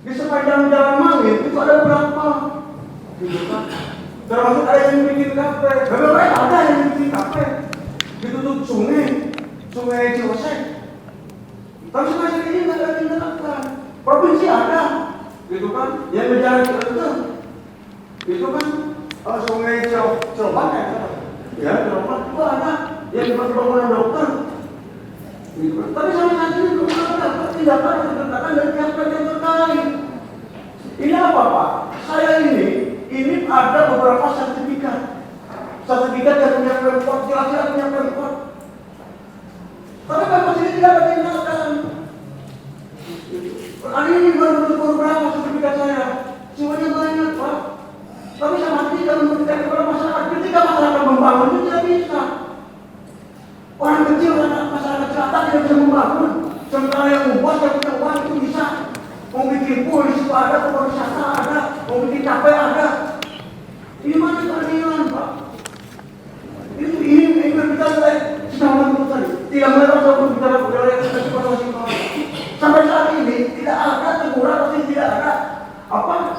Di sepanjang jalan Mangit itu ada berapa? Gitu kan? Termasuk ada yang bikin kafe. Beberapa ada yang bikin kafe. Ditutup sungai Ciwasek. Tapi semasa ini nggak ada yang menerapkan. Provinsi ada, gitu kan? Yang berjalan ke itu kan sungai Ciloban ya, Ciloban itu ada yang dipakai bangunan dokter. Gitu kan? Tapi sampai saat ini belum ada tindakan atau tindakan dari pihak yang terkait. Ini apa Pak? Saya ini ada beberapa sertifikat yang punya Pemkot, jelas-jelas punya Pemkot. Tapi Pemkot ini tidak ada tindakan. Hari ini baru berapa sertifikat saya? Semuanya banyak Pak. Tapi sama tidak memberikan kepada masyarakat. Ketika masyarakat membangun itu tidak bisa. Orang kecil, masyarakat selatan tidak bisa membangun. Sementara yang membuat yang punya uang itu bisa. Mau bikin pool di situ ada, pariwisata ada, mau bikin kafe ada. Ini mana keadilan Pak? Ini berbicara saya sedang menurut tadi. Tidak melihat saya berbicara budaya yang kita suka. Sampai saat ini tidak ada teguran pasti tidak ada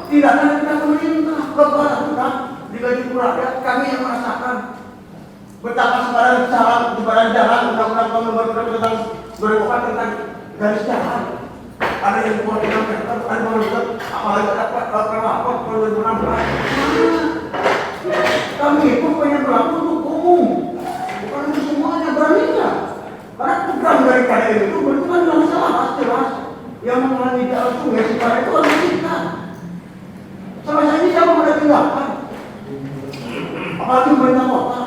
tidak ada kita pemerintah kepada digaji rakyat kami yang merasakan betapa sembarang jalan undang-undang tahun 2004 tentang 2004 tentang garis jalan ada yang buat dengan meter ada yang apalagi dapat apa 2016 kami itu pengen berlaku untuk umum bukan untuk semuanya berani nggak karena program dari KDN itu berarti kan salah jelas yang mengalami jalan sungai sekarang itu harus kita sampai saat ini siapa ada tindakan apalagi pemerintah kota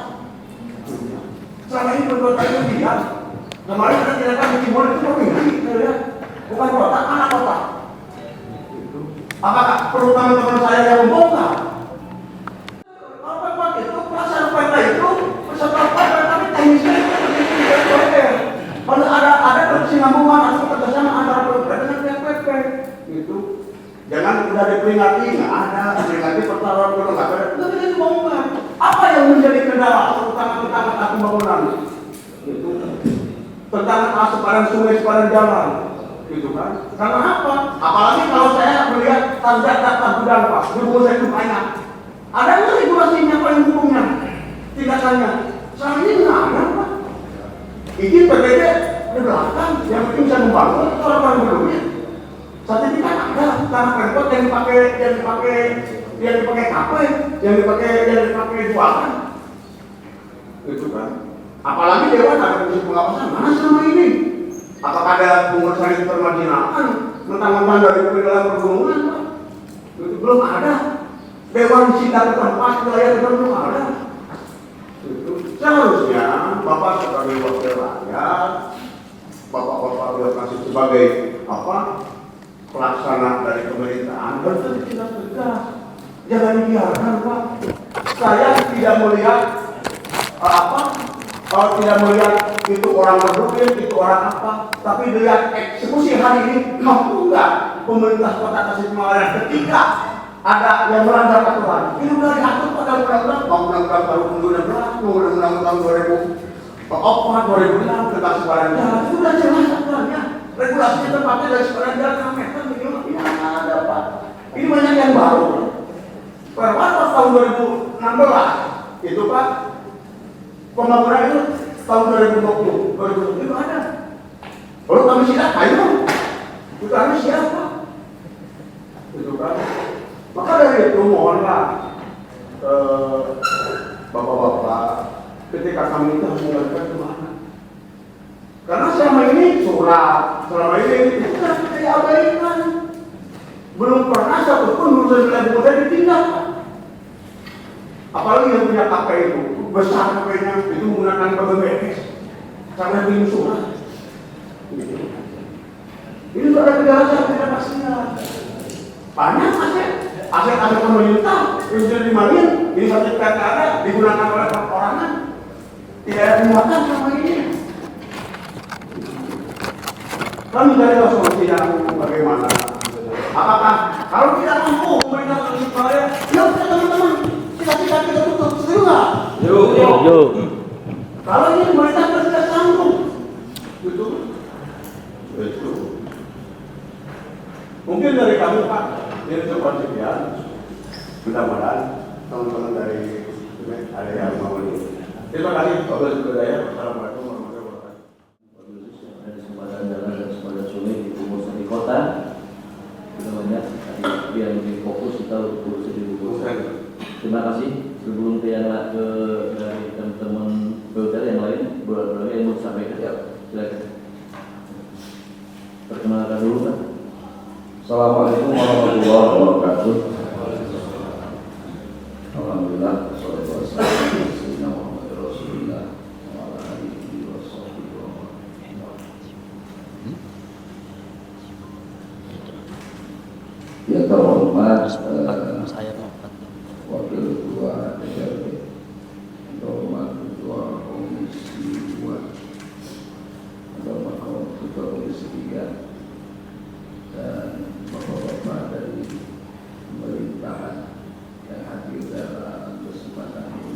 selama ini berbuat kali dia kemarin ada tindakan di Timur itu provinsi bukan kota, anak kota apakah perlu teman-teman saya yang membongkar apa itu perasaan pada itu peserta pada tapi teknisnya kalau ada kesinambungan atau kerjasama antara pemerintah dengan pihak PP gitu. Jangan udah diperingati, nggak ada peringati pertaruhan belum nggak ada. Tapi itu bongkar. Apa yang menjadi kendala atau utama pembangunan? Gitu. Tentang sepadan sungai, sepadan jalan, gitu kan? Karena apa? Apalagi kalau saya melihat data gudang Pak, di rumah saya itu banyak. Ada nggak regulasinya paling hukumnya? Tindakannya? Selama ini nggak ada Pak. Izin PPD di belakang, yang penting bisa membangun orang belumnya. Sertifikat ada, tanah Pemkot yang dipakai kafe, yang dipakai jualan, gitu kan? Apalagi Dewan ada fungsi pengawasan mana selama ini? Apakah ada pengurusan permarginaan, mentang-mentang dari dalam perhubungan, Pak? Itu belum ada. Dewan sidak tempat wilayah itu belum ada. Itu seharusnya Bapak sebagai wakil rakyat, Bapak birokrasi sebagai pelaksana dari pemerintahan berarti tidak tegas. Jangan dibiarkan Pak. Saya tidak melihat tidak melihat itu orang berdukun, itu orang apa, tapi lihat eksekusi hari ini mampu nggak pemerintah Kota Tasikmalaya ketika ada yang melanggar aturan. Ini sudah diatur pada undang-undang baru 2016, undang-undang tahun 2006 tentang sepadan jalan. Itu sudah jelas aturannya. Regulasinya tempatnya dari sepadan jalan meter minimal ini ada Pak. Ini banyak yang baru. Perwata tahun 2016 itu Pak. Pembangunan itu tahun 2020 itu ada. Lalu kami siap, ayo. Itu kami siapa? Itu kan. Maka dari itu mohonlah bapak-bapak ketika kami itu harus mengembalikan kemana? Karena selama ini surat, selama ini itu sudah kita abaikan. Belum pernah satupun urusan wilayah Bogor ditinggalkan. Apalagi yang punya KP itu, besar KP-nya itu menggunakan BBS, sampai bikin surat. Ini tidak ada kejelasan, tidak pastinya. Banyak aset pemerintah yang sudah dimarin, ini sertifikat ada digunakan oleh perorangan, tidak ada penguatan selama ini. Kami cari solusi yang bagaimana? Apakah kalau tidak mampu pemerintah terus bayar, ya udah teman-teman, kita tutup, setuju nggak? Yuk. Kalau ini pemerintah tidak sanggup, itu. Mungkin dari kami Pak, ini cepat sekian. Mudah-mudahan teman-teman dari ada yang mau ini. Terima kasih kepada budaya. Assalamualaikum warahmatullahi wabarakatuh. Ada kesempatan jalan dan sempadan sungai di umur di kota. Kita banyak tadi yang lebih fokus kita urus di Bogor. Terima kasih. Sebelum ke dari teman-teman PUTR yang lain, beberapa yang mau sampaikan. Silakan. Perkenalkan dulu Pak. Assalamualaikum warahmatullahi wabarakatuh. Alhamdulillah, wassalatu wassalamu ala Rasulillah wa ala alihi wa sahbihi wa man. Yang terhormat Wakil Ketua DPRD, yang terhormat Ketua Komisi 2, yang terhormat Ketua Komisi 3, dan bapak-bapak dari pemerintahan yang hadir dalam kesempatan ini,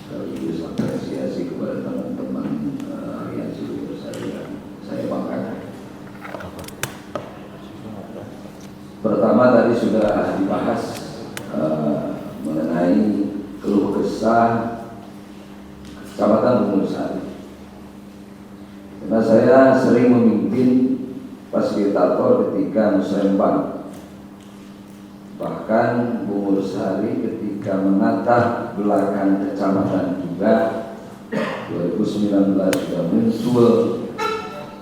sekaligus apresiasi kepada teman-teman aliansi Buruh yang saya banggakan. Pertama tadi sudah dibahas mengenai keluh kesah Kecamatan Bungur Sari. Karena saya sering memimpin fasilitator ketika musrembang, bahkan Bungur Sari ketika menata belakang kecamatan juga 2019 sudah muncul,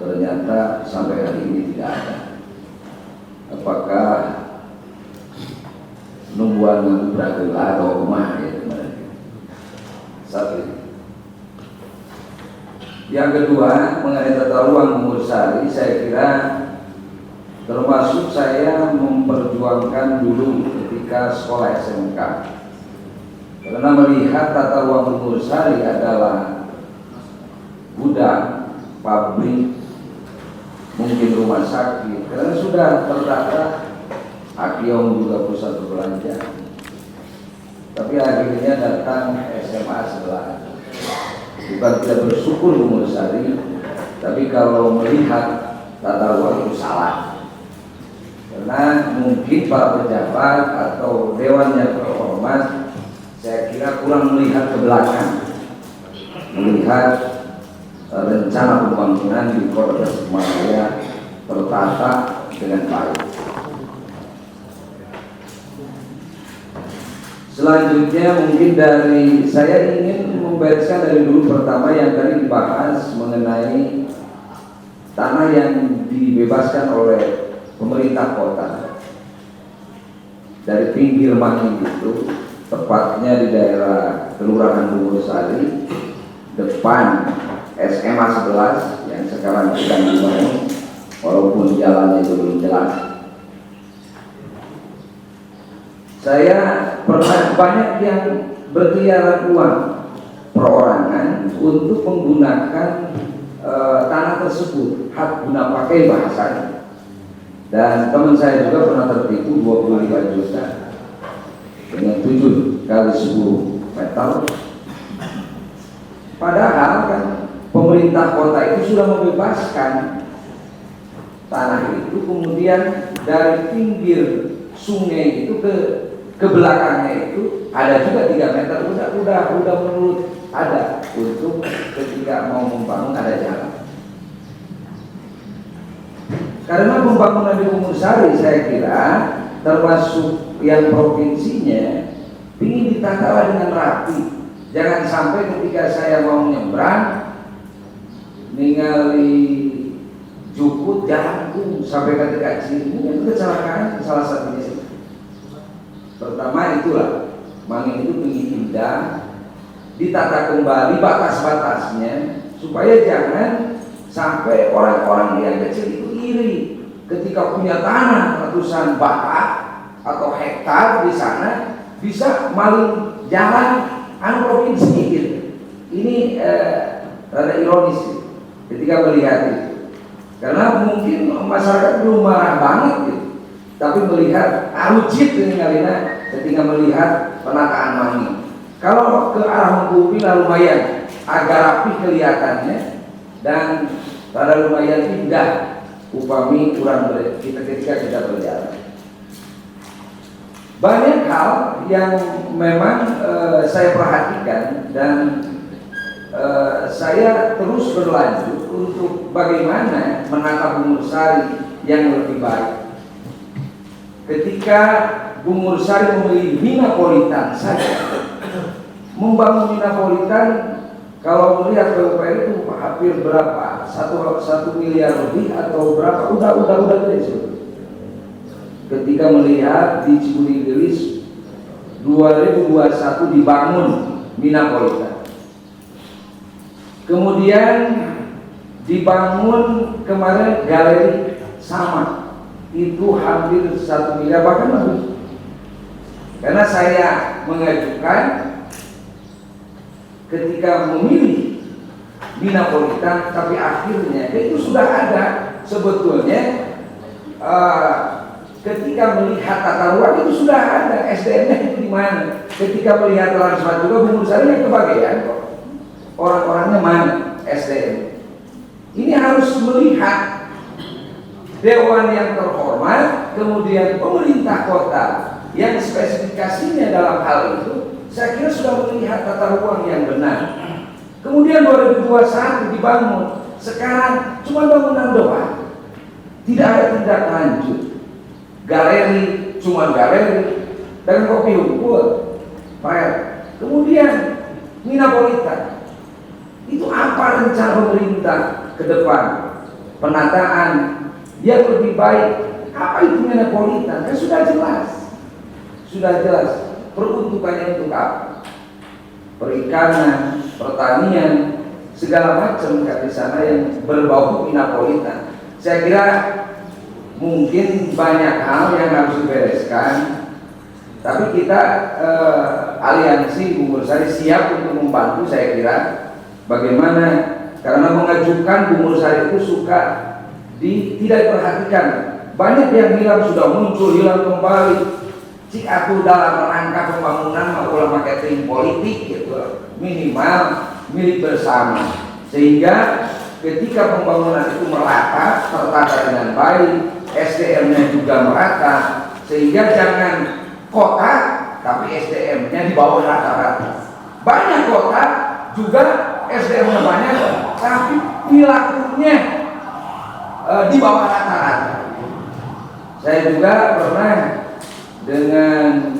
ternyata sampai hari ini tidak ada. Apakah nungguan nunggu beragila atau rumah ya kemarin? Satu. Yang kedua, mengenai tata ruang Bungur Sari, saya kira termasuk saya memperjuangkan dulu ketika sekolah SMK, karena melihat tata ruang Bungur Sari adalah gudang, pabrik, mungkin rumah sakit, karena sudah terdata Akiong juga pusat perbelanjaan. Tapi akhirnya datang SMA sebelah. Bukan tidak bersyukur Bungur Sari, tapi kalau melihat tata ruang itu salah. Karena mungkin para pejabat atau dewan yang terhormat, saya kira kurang melihat ke belakang, melihat rencana pembangunan di Kota Tasikmalaya tertata dengan baik. Selanjutnya mungkin dari saya ingin membereskan dari dulu pertama yang tadi dibahas mengenai tanah yang dibebaskan oleh pemerintah kota dari pinggir Manging itu, tepatnya di daerah Kelurahan Bungur Sari, depan SMA 11 yang sekarang sedang dibangun, walaupun jalannya itu belum jelas. Saya pernah banyak yang berkeliaran uang perorangan untuk menggunakan tanah tersebut, hak guna pakai bahasanya. Dan teman saya juga pernah tertipu 25 juta dengan 7 kali 10 meter. Padahal kan pemerintah kota itu sudah membebaskan tanah itu, kemudian dari pinggir sungai itu ke belakangnya itu ada juga 3 meter, udah menurut ada untuk ketika mau membangun ada jalan. Karena pembangunan di Bungur Sari saya kira termasuk yang provinsinya ingin ditata dengan rapi, Jangan sampai ketika saya mau nyebrang ningali jukut jalanku sampai ke dekat sini, itu kecelakaan salah satunya. Pertama itulah mangin itu ingin indah, ditata kembali batas-batasnya supaya jangan sampai orang-orang yang kecil itu iri ketika punya tanah ratusan batak atau hektar di sana bisa maling jalan provinsi gitu. Ini rada ironis ketika melihat itu. Karena mungkin masyarakat belum marah banget gitu, tapi melihat alucit ini kalinya ketika melihat penataan mangin. Kalau ke arah Mangkupi lumayan agak rapi kelihatannya dan rada lumayan indah upami kurang ketika kita berjalan. Banyak hal yang memang saya perhatikan dan saya terus berlanjut untuk bagaimana menata Bungur Sari yang lebih baik. Ketika Bungur Sari memilih Minapolitan saja, membangun Minapolitan kalau melihat PUPR itu hampir berapa? 1 miliar lebih atau berapa? Udah gede. Ketika melihat di Cibuli Gelis 2021 dibangun Minapolitan. Kemudian dibangun kemarin galeri sama, itu hampir 1 miliar bahkan lebih. Karena saya mengajukan ketika memilih Minapolitan, tapi akhirnya itu sudah ada sebetulnya. Ketika melihat tata ruang itu sudah ada, SDM-nya itu di mana? Ketika melihat Transmart juga Bungur Sari yang kebagian kok. Orang-orangnya mana? SDM. Ini harus melihat dewan yang terhormat, kemudian pemerintah kota yang spesifikasinya dalam hal itu, saya kira sudah melihat tata ruang yang benar. Kemudian 2021 dibangun, sekarang cuma bangunan doang, tidak ada tindak lanjut. Galeri, cuma galeri dan kopi hukum. Kemudian Minapolitan. Itu apa rencana pemerintah ke depan? Penataan yang lebih baik. Apa itu Minapolitan? Kan sudah jelas. Peruntukannya untuk apa? Perikanan, pertanian, segala macam di sana yang berbau Minapolitan. Saya kira mungkin banyak hal yang harus dibereskan, tapi kita aliansi Bungur Sari siap untuk membantu. Saya kira bagaimana, karena mengajukan Bungur Sari itu suka tidak diperhatikan. Banyak yang hilang sudah muncul, hilang kembali. Cik aku dalam rangka pembangunan ulah marketing politik gitu, minimal milik bersama, sehingga ketika pembangunan itu merata, tertata dengan baik, SDM-nya juga merata, sehingga jangan kota tapi SDM-nya di bawah rata-rata. Banyak kota juga SDM-nya banyak tapi perilakunya di bawah rata-rata. Saya juga pernah dengan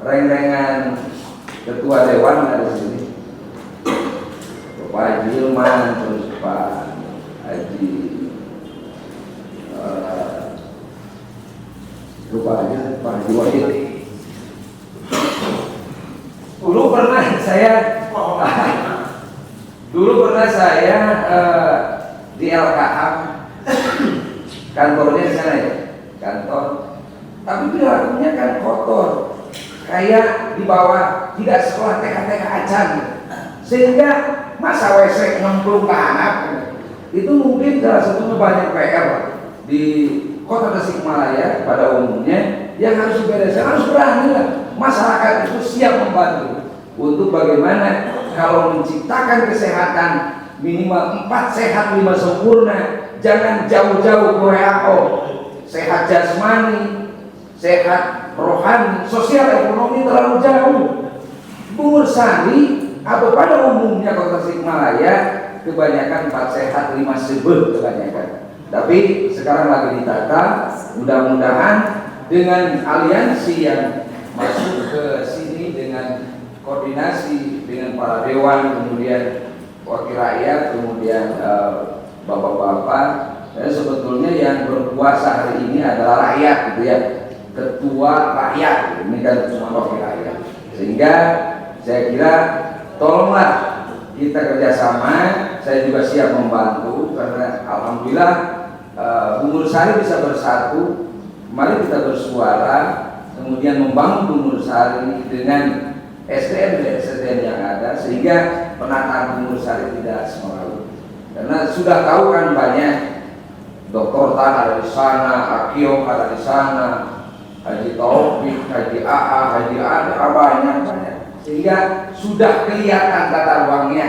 reng-rengan ketua dewan dari sini, Pak Haji Hilman, terus Pak Haji Pak Haji Wahid. Dulu pernah saya di LKA, kantornya di sana ya, kantor. Tapi perilakunya kan kotor, kayak di bawah tidak sekolah TK acan, sehingga masa WC nyemplung ke hanap. Itu mungkin salah satunya banyak PR di Kota Tasikmalaya pada umumnya yang harus dibereskan. Harus berani lah, masyarakat itu siap membantu untuk bagaimana kalau menciptakan kesehatan minimal 4 sehat 5 sempurna. Jangan jauh-jauh ke WHO, sehat jasmani, sehat rohani, sosial ekonomi terlalu jauh. Bungur Sari atau pada umumnya Kota Tasikmalaya kebanyakan 4 sehat 5 sebel kebanyakan. Tapi sekarang lagi ditata, mudah-mudahan dengan aliansi yang masuk ke sini dengan koordinasi koordinasi dengan para dewan, kemudian wakil rakyat, kemudian bapak-bapak. Sebetulnya yang berkuasa hari ini adalah rakyat, gitu ya, ketua rakyat. Ini kan cuma wakil rakyat. Sehingga saya kira tolonglah kita kerjasama. Saya juga siap membantu karena alhamdulillah Bungur Sari bisa bersatu. Mari kita bersuara, kemudian membangun Bungur Sari dengan SDM yang ada, sehingga penataan Bungur Sari tidak semalu. Karena sudah tahu kan banyak Dr. Tan ada di sana, Akiong ada di sana, Haji Taufik, Haji AA, Haji ada banyak. Sehingga sudah kelihatan tata ruangnya,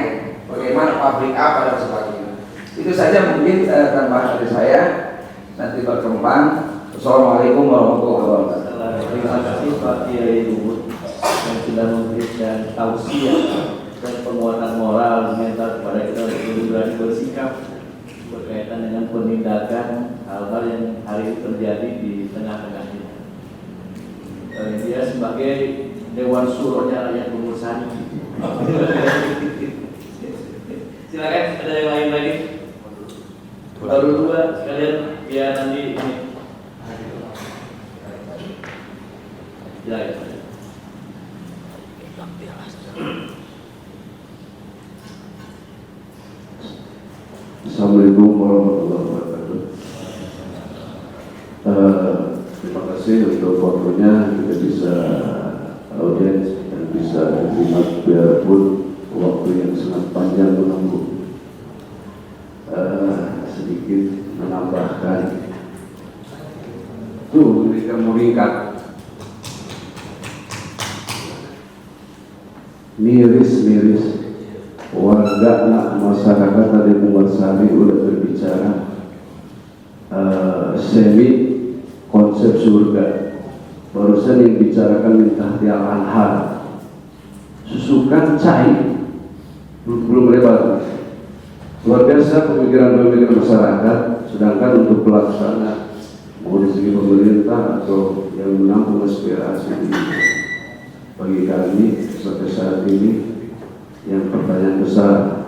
bagaimana pabrik apa dan sebagainya. Itu saja mungkin tambahan dari saya. Nanti berkembang. Assalamualaikum warahmatullahi wabarakatuh. Terima kasih Pak Kiai Luhut yang sudah memberikan tausiah dan penguatan moral mental kepada kita untuk berani bersikap berkaitan dengan penindakan hal-hal yang hari ini terjadi di tengah-tengah kita. Dia sebagai Dewan Suronya rakyat Bungur Sari. Silakan, ada yang lain lagi? Baru dua sekalian biar nanti ini. Silakan. Assalamualaikum warahmatullahi wabarakatuh. Terima kasih untuk waktunya, kita bisa audiens dan bisa diterima biarpun waktu yang sangat panjang menunggu. Sedikit menambahkan, tuh mereka meringkat miris-miris warga masyarakat dari Bungur Sari udah berbicara semi konsep surga. Barusan yang bicarakan minta Al-Anhar susukan cai belum lebar. Luar biasa pemikiran-pemikiran masyarakat. Sedangkan untuk pelaksana mau dari segi pemerintah atau yang menampung aspirasi bagi kami sampai saat ini, yang pertanyaan besar,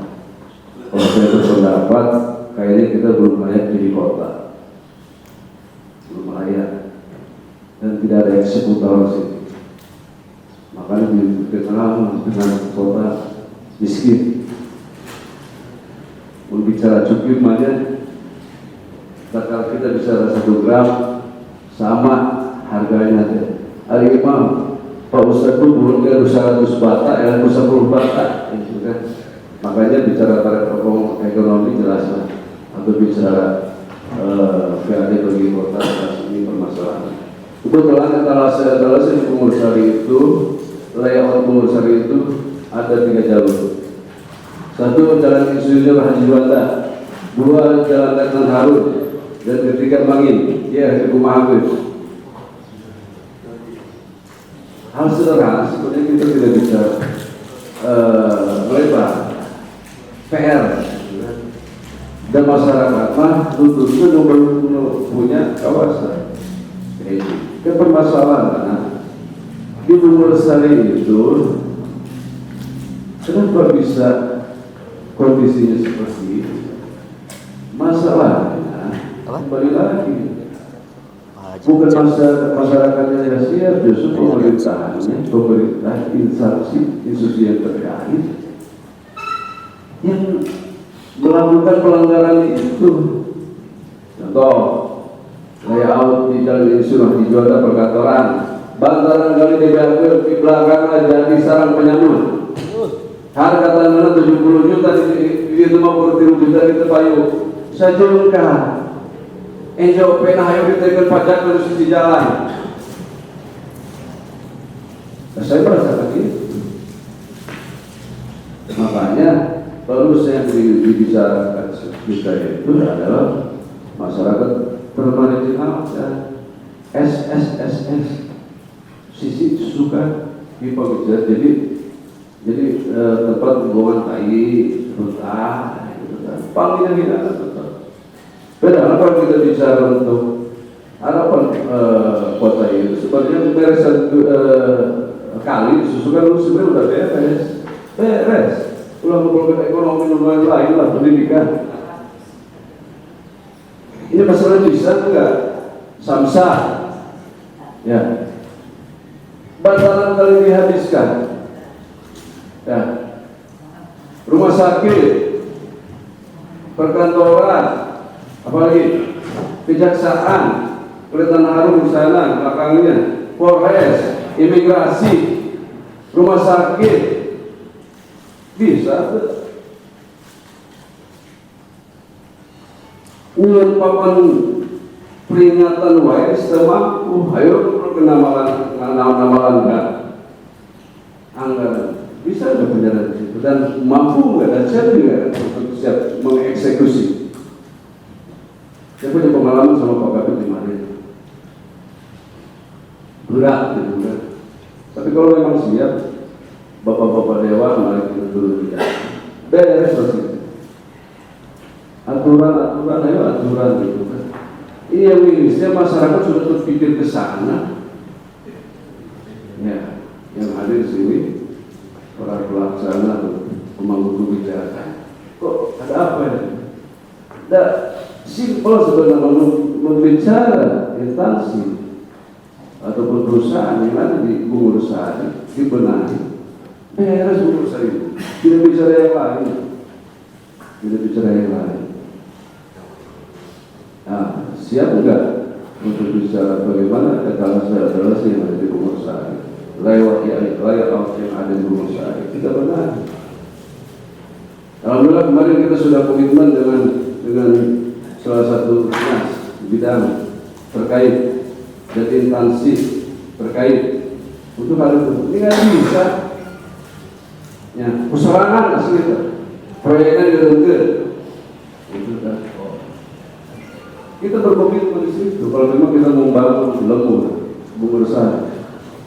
kalau saya berpendapat kayaknya kita belum layak jadi kota, belum layak, dan tidak ada eksekutor sih. Makanya dikenal dengan kota miskin. Berbicara cukup aja, kalau kita bicara 1 gram sama harganya aja. Hari Imam Pak Ustadz pun turunkan 100 bata, ya 10 bata, gitu kan. Makanya bicara pada ekonomi jelas lah, atau bicara PAD bagi kota ini permasalahan. Kebetulan kalau di Bungur Sari itu, layout Bungur Sari itu ada 3 jalur. 1 jalan Insinyur Haji Juanda, 2 jalan Letnan Harun, dan 3 Bangin, ya Rumah Agus. Hal sederhana sebenarnya kita tidak bisa melebar PR dan masyarakat mah tentunya belum punya kawasan. Ke permasalahan di Bungur Sari itu kenapa bisa kondisinya seperti itu? Masalahnya kembali lagi bukan masyarakatnya yang siap, justru pemerintahannya, pemerintah, institusi yang terkait yang melakukan pelanggaran itu. Contoh, layout di jalan Insinyur Juanda Perkantoran, bantaran kali di belakang jadi sarang penyamun. Harga tanah 70 juta di 50 juta di Tepayu. Saya jurunkan NJOP ayo ditekan pajak dari sisi jalan. Saya merasakan itu. Makanya baru saya dibicarakan kita itu adalah masyarakat bermarginal dan SSSS sisi suka hipokrita. Jadi tempat pembuangan tai, runtah, panggilnya tidak tetap. Padahal kalau kita bicara untuk harapan kota itu sebenarnya pemberesan kali disusulkan sebenarnya udah beres. Ulah ngobrol ekonomi dan lain lah, pendidikan. Ini masalah bisa enggak? Samsat, ya. Bantalan kali dihabiskan, ya. Rumah sakit, perkantoran, apalagi kejaksaan, kelihatan harum di sana belakangnya, Polres, imigrasi, rumah sakit, bisa tuh. Ingin papan peringatan wae setema, ayo perkenamalan enggak anggaran bisa nggak penjara di situ dan mampu nggak dan siap juga untuk siap mengeksekusi. Saya punya pengalaman sama Pak Kabit kemarin, berat gitu kan. Tapi kalau memang siap, bapak-bapak dewan mari kita turun di jalan. Beres pasti. Aturan, ayo aturan gitu kan. Ini yang mirisnya masyarakat sudah terpikir ke sana. Ya, yang hadir di sini para pelaksana pemangku kebijakan. Kok ada apa ya? Ada simpel sebenarnya membicara instansi ataupun perusahaan yang ada di pengurusan dibenahi. Beres urusan itu. Tidak bicara yang lain. Tidak bicara yang lain. Nah, siap enggak untuk bicara bagaimana etalase yang ada di pengurusan, layout yang ada di pengurusan, kita benar. Alhamdulillah kemarin kita sudah komitmen dengan salah satu dinas bidang terkait dan instansi terkait untuk hal itu. Ini nggak bisa. Ya, persoalan asli itu, proyeknya direnggel. Itu kan. Kita berkomitmen di situ. Kalau memang kita membangun lembur pengurusan,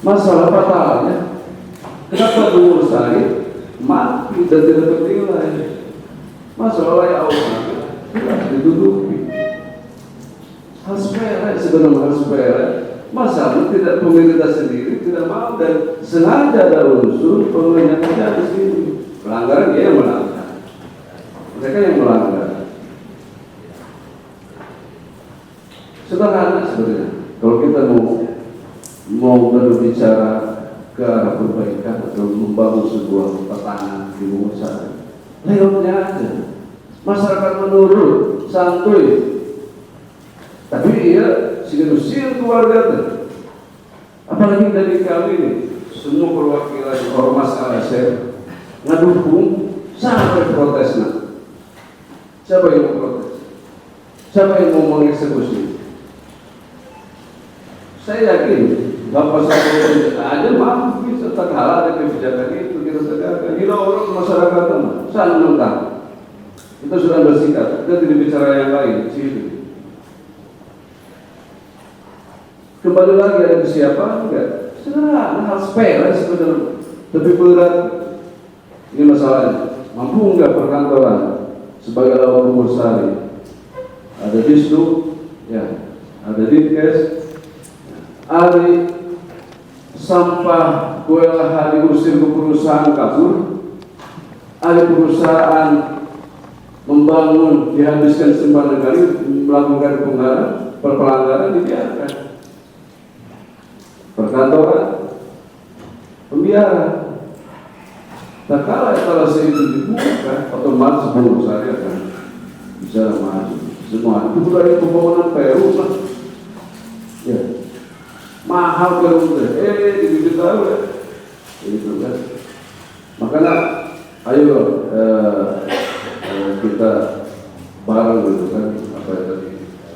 masalah fatalnya, kenapa pengurusan mati dan tidak bernilai? Masalah yang awal tidak diduduki. Hal sepele sebenarnya hal sepele. Masalah tidak pemerintah sendiri tidak mau dan sengaja ada unsur pemerintah di sini. Pelanggaran dia yang melanggar. Mereka yang melanggar. Sederhana sebenarnya. Kalau kita mau berbicara ke arah perbaikan atau membangun sebuah pertahanan di pengusaha, layoutnya aja. Masyarakat menurut santuy, tapi iya sinusil keluarga tuh. Apalagi dari kami ini, semua perwakilan ormas LSM ngedukung sampai protesnya. Siapa yang mau protes? Siapa yang mau mengeksekusi? Saya yakin Bapak saya aja mampu bisa terhalang dari kebijakan itu kita tegakkan. Gila orang masyarakat sana mentah. Kita sudah bersikap, kita tidak bicara yang lain di situ. Kembali lagi ada kesiapan enggak? Sederhana, hal sepele sebenarnya. Tapi berat. Ini masalahnya. Mampu enggak perkantoran sebagai lawan pengusaha? Ada disdu, ya, ada dinkes. Hari sampah kuelah diusir ke perusahaan kabur, ada perusahaan membangun dihabiskan sembarang kali melakukan pelanggaran dibiarkan. Perkantoran pembiaran. Tak kala etalase itu dibuka, otomatis perusahaan akan bisa maju. Semua itu budaya pembangunan Peru lah. Ya. Mahal Peru dibikin tahu ya. Itu kan. Makanya ayo kita bareng gitu kan, apa yang tadi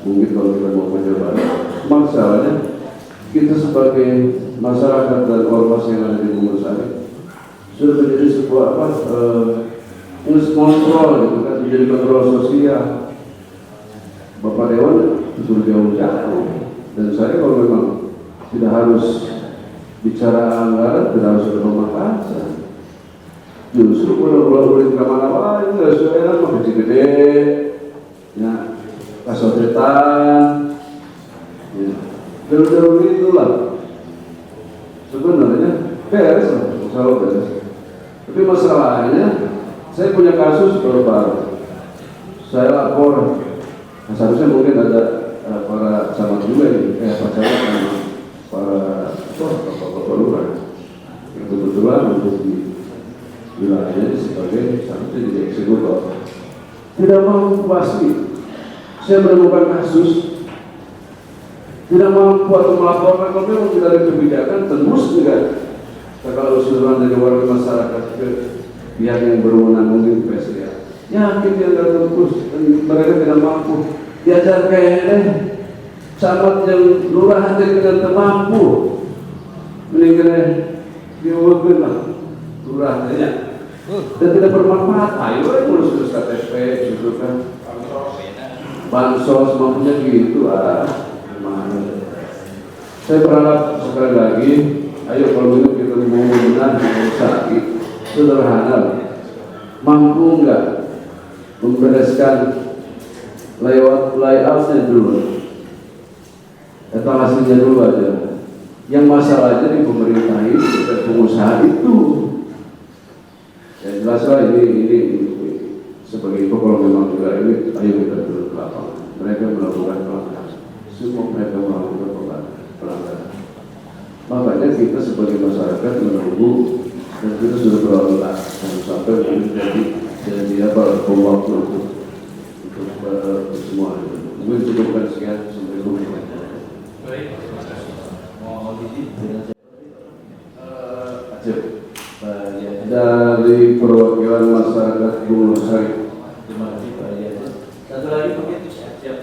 mungkin kalau kita mau mencoba. Masalahnya kita sebagai masyarakat dan ormas yang ada di pengurusan sudah menjadi sebuah kontrol gitu kan, menjadi kontrol sosial. Bapak Dewan disuruh jauh-jauh, dan saya kalau memang tidak harus bicara anggaran, tidak harus ada rumah kaca. Justru kalau boleh kemana-mana, itu sesuai dengan gede-gede, ya, kasotetan, ya, jauh-jauh itulah. Sebenarnya beres, masalah beres. Tapi masalahnya, saya punya kasus baru-baru. Saya lapor, nah, seharusnya mungkin ada para camat juga ini, para camat dan para bapak-bapak lurah yang kebetulan untuk di wilayahnya sebagai seharusnya jadi eksekutor. Tidak mampu pasti. Saya menemukan kasus tidak mampu atau melaporkan kalau memang tidak ada kebijakan terus tidak. Kalau usulan dari warga masyarakat ke pihak yang berwenang mungkin PSDA, yakin dia tidak terus dan mereka tidak mampu diajar kayak camat yang lurah hati tidak mampu meninggalnya diurutkan lah lurahnya dan tidak bermanfaat. Ayo ngurus KTP gitu kan, bansos mampunya gitu saya berharap sekali lagi, ayo kalau begitu kita mau benar sakit sederhana, mampu nggak membereskan layoutnya dulu, etalasinya dulu aja. Yang masalahnya di pemerintah itu dan pengusaha itu, ya jelaslah ini sebagai info kalau memang juga ini, ayo kita dulu ke lapangan. Mereka melakukan pelanggaran, semua mereka melakukan pelanggaran. Makanya kita sebagai masyarakat menunggu dan kita sudah berlalu sampai menjadi waktu untuk semua. Mungkin cukupkan sekian. Assalamualaikum warahmatullahi wabarakatuh. Dari perwakilan masyarakat Gunung Sari. Terima kasih Pak Yasir. Satu lagi mungkin siap.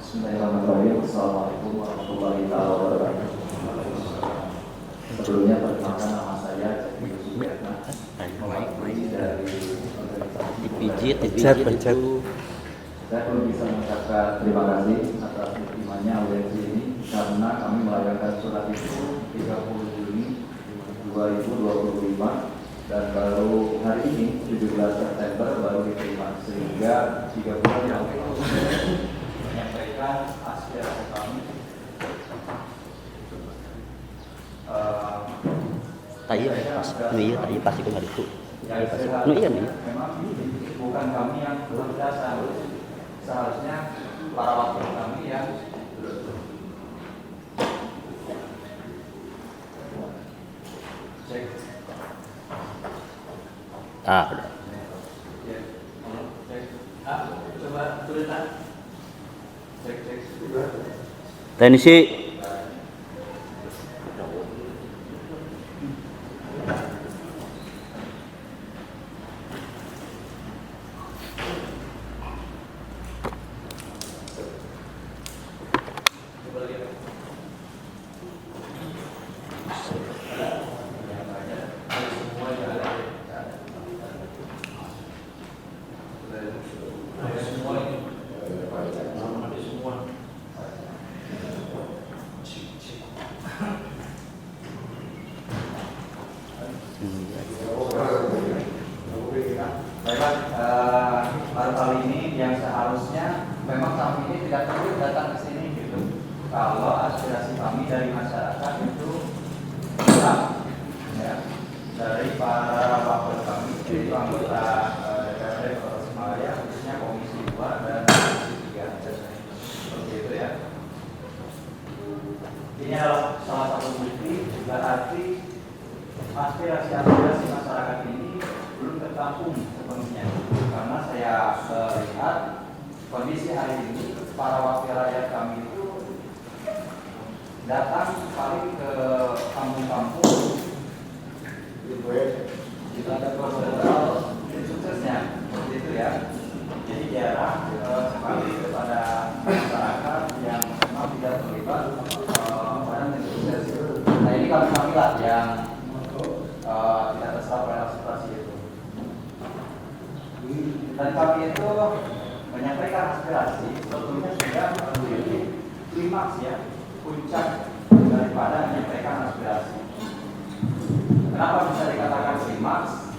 Bismillahirrahmanirrahim. Assalamualaikum warahmatullahi wabarakatuh. Sebelumnya perkenalkan nama saya Cekri Subiatna, mewakili dari Dipijit itu saya belum bisa mengucapkan terima kasih atas diterimanya audiensi ini karena kami melayangkan surat itu 30 Juni 2025 dan baru hari ini 17 September baru diterima, sehingga 3 bulan yang lalu menyampaikan aspirasi kami tadi pasti kan hari itu. Memang bukan kami yang berdasar, seharusnya para wakil kami yang cek. Udah. Ya, cek. Coba tuliskan. Cek. Teknisi. Baru kali ini yang seharusnya memang kami ini tidak perlu datang ke sini gitu. Kalau aspirasi kami dari masyarakat itu hilang, ya, dari para wakil kami, yaitu anggota DPRD Kota Semarang, khususnya Komisi 2 dan Komisi 3, seperti itu ya. Ini adalah salah satu bukti berarti aspirasi masyarakat ini belum tertampung sepenuhnya, karena saya lihat kondisi hari ini para wakil rakyat kami itu datang paling ke kampung-kampung itu ada prosedural suksesnya gitu ya. Jadi jarang sekali kepada masyarakat yang memang tidak terlibat pada sukses. Nah ini kami lah yang tidak terserap oleh aspirasi itu. Dan kami itu menyampaikan aspirasi sebetulnya sudah menjadi klimaks ya, puncak daripada menyampaikan aspirasi. Kenapa bisa dikatakan klimaks?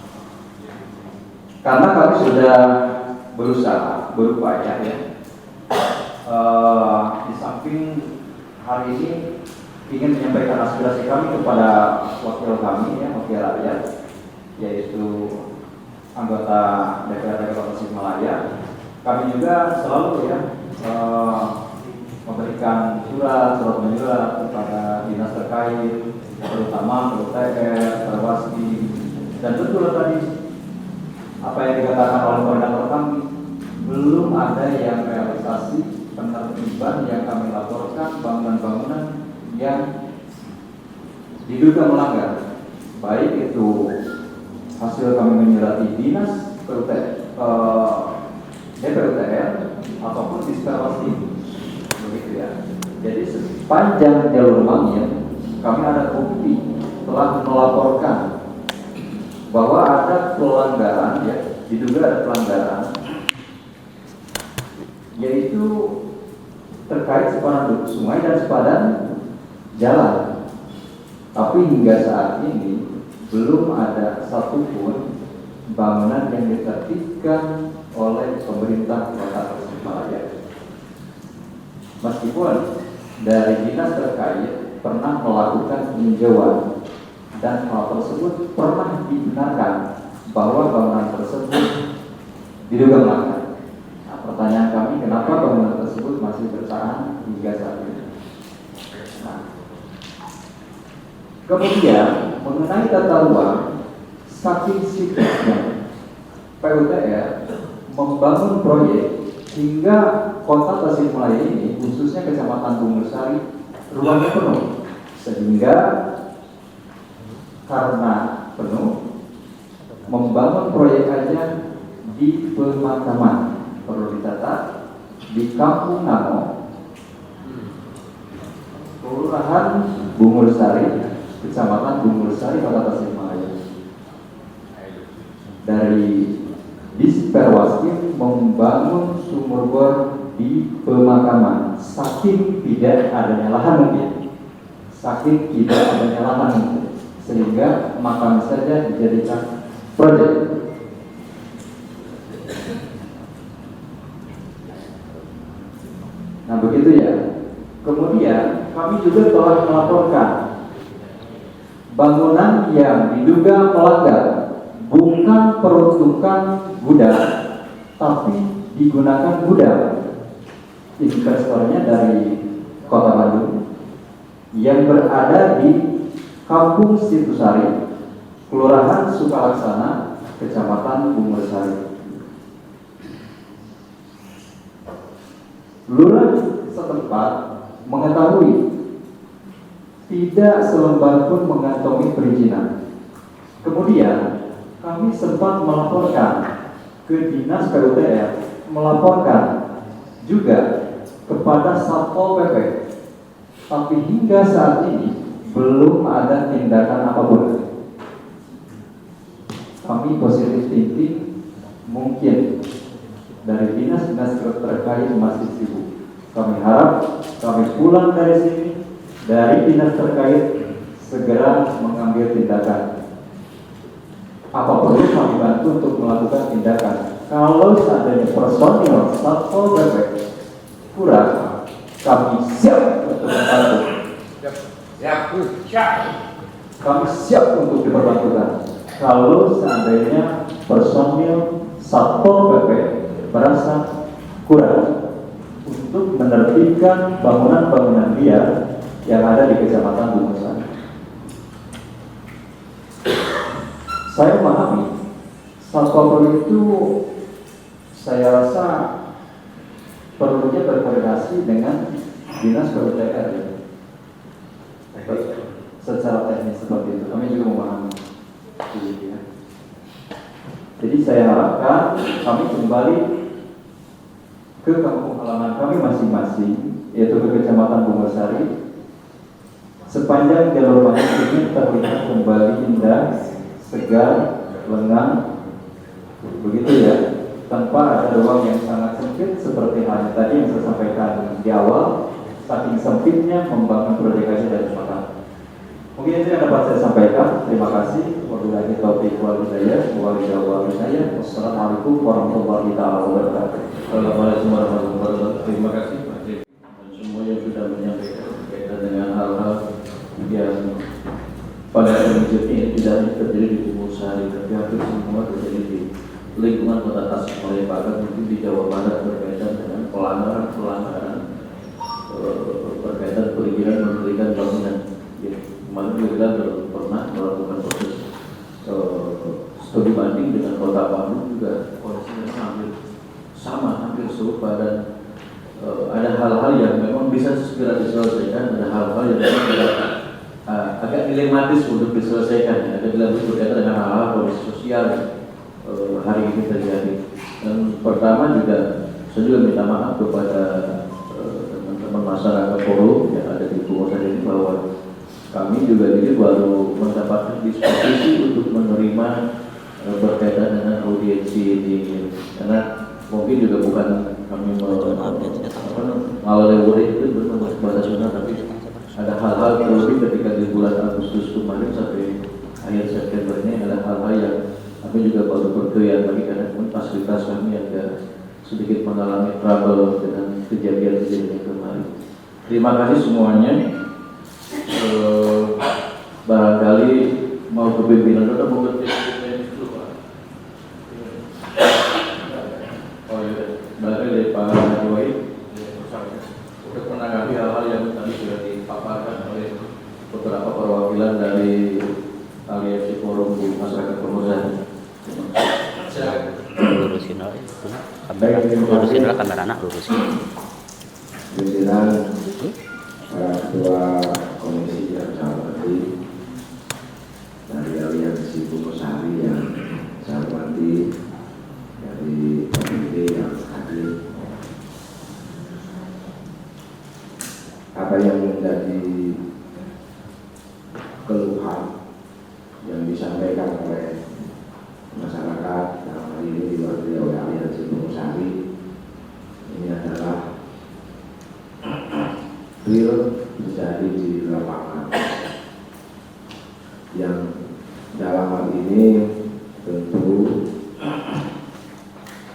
Karena kami sudah berusaha, berupaya ya, di samping hari ini ingin menyampaikan aspirasi kami kepada wakil kami, ya, wakil rakyat, yaitu anggota DPRD Kota Tasikmalaya. Kami juga selalu memberikan surat menyurat kepada dinas terkait, terutama PUTR, Perwasdi, dan betul tadi apa yang dikatakan oleh koordinator kami, belum ada yang realisasi penertiban yang kami laporkan bangunan-bangunan yang diduga melanggar, baik itu hasil kami menyurati dinas DPUTR ataupun di Perwasdi, begitu ya. Jadi sepanjang jalur Mangil kami ada bukti telah melaporkan bahwa ada pelanggaran, ya, diduga ada pelanggaran, yaitu terkait sepadan sungai dan sepadan jalan. Tapi hingga saat ini belum ada satupun bangunan yang ditertibkan oleh pemerintah Kota Tasikmalaya. Meskipun dari dinas terkait pernah melakukan peninjauan dan hal tersebut pernah dibenarkan bahwa bangunan tersebut diduga melanggar. Nah, pertanyaan kami, kenapa bangunan tersebut masih bertahan hingga saat ini? Nah, kemudian mengenai tata ruang, saking sikapnya PUTR membangun proyek hingga Kota Tasikmalaya ini, khususnya Kecamatan Bungursari, ruangnya penuh, sehingga karena penuh membangun proyek aja di pemakaman. Perlu dicatat, di Kampung Namo, Kelurahan Bungursari, Kecamatan Bungursari, Kota Tasikmalaya. Dari Disperwaskin membangun sumur bor di pemakaman, saking tidak adanya lahan mungkin, saking tidak adanya lahan mungkin, sehingga makam saja dijadikan proyek. Nah begitu ya. Kemudian kami juga telah melaporkan bangunan yang diduga melanggar bukan peruntukan gudang, tapi digunakan gudang. Investornya dari Kota Bandung yang berada di Kampung Situsari, Kelurahan Sukalaksana, Kecamatan Bungursari. Lurah setempat mengetahui tidak selembar pun mengantongi perizinan. Kemudian kami sempat melaporkan ke dinas PUTR, melaporkan juga kepada Satpol PP, tapi hingga saat ini belum ada tindakan apapun. Kami positif thinking, mungkin dari dinas-dinas terkait masih sibuk. Kami harap kami pulang dari sini, dari dinas terkait segera mengambil tindakan. Apa perlu kami bantu untuk melakukan tindakan? Kalau seandainya personil Satpol PP kurang, kami siap untuk membantu. Kami siap untuk diperbantukan. Kalau seandainya personil Satpol PP merasa kurang untuk menertibkan bangunan-bangunan liar yang ada di Kecamatan Bungursari. Saya memahami Satpol PP itu, saya rasa perlunya berkoordinasi dengan dinas PUTR secara teknis seperti itu. Kami juga memahami. Jadi saya harapkan kami kembali ke kampung halaman kami masing-masing, yaitu ke Kecamatan Bungursari. Sepanjang jalur Mangil ini terlihat kembali indah, segar, lengang, begitu ya, tanpa ada ruang yang sangat sempit seperti halnya tadi yang saya sampaikan di awal. Saking sempitnya membangun proyek dan jembatan. Mungkin itu yang dapat saya sampaikan. Terima kasih. Wabillahi taufiq wal hidayah. Wassalamualaikum warahmatullahi wabarakatuh. Assalamualaikum warahmatullahi wabarakatuh. Terima kasih Pak Cik dan semua yang sudah menyampaikan. Sari, tapi hampir semua terjadi di lingkungan kota Tasikmalaya, bahkan mungkin di Jawa Barat berkaitan dengan pelanggaran berkaitan perizinan mendirikan bangunan. Ya, kemarin juga kita pernah melakukan proses studi banding dengan kota Bandung, juga kondisinya hampir sama, hampir serupa, dan ada hal-hal yang memang bisa segera diselesaikan, ada hal-hal yang memang agak dilematis untuk diselesaikan, agak dilematis berkaitan dengan hal-hal kondisi sosial hari ini terjadi. Dan pertama juga saya juga minta maaf kepada teman-teman masyarakat forum yang ada di Pungosan ini, bahwa kami juga ini baru mendapatkan disposisi untuk menerima berkaitan dengan audiensi ini, karena mungkin juga bukan kami mengawal itu bahasa Sunda, tapi ada hal-hal terlebih ketika di bulan Agustus kemarin sampai akhir September ini ada hal-hal yang kami juga baru bergoyang lagi, karena fasilitas kami agak sedikit mengalami trouble dengan kejadian-kejadian kemarin. Terima kasih semuanya. Barangkali mau ke pimpinan atau mau ke dulu, Pak. Oh iya, barangkali dari Pak Joy untuk menanggapi hal-hal yang tadi sudah dipaparkan oleh beberapa perwakilan dari Aliansi Forum di Masyarakat Pungosan. Lurusin lah itu. Lurusin lah kamera anak, lurusin. Pimpinan para ketua komisi yang saya hormati, dari Aliansi Pungosari yang saya hormati, dari komite yang hadir, apa yang menjadi keluhan yang disampaikan oleh masyarakat dalam hal ini diwakili oleh Aliansi Pungosari, ini adalah real terjadi di lapangan, yang dalam hal ini tentu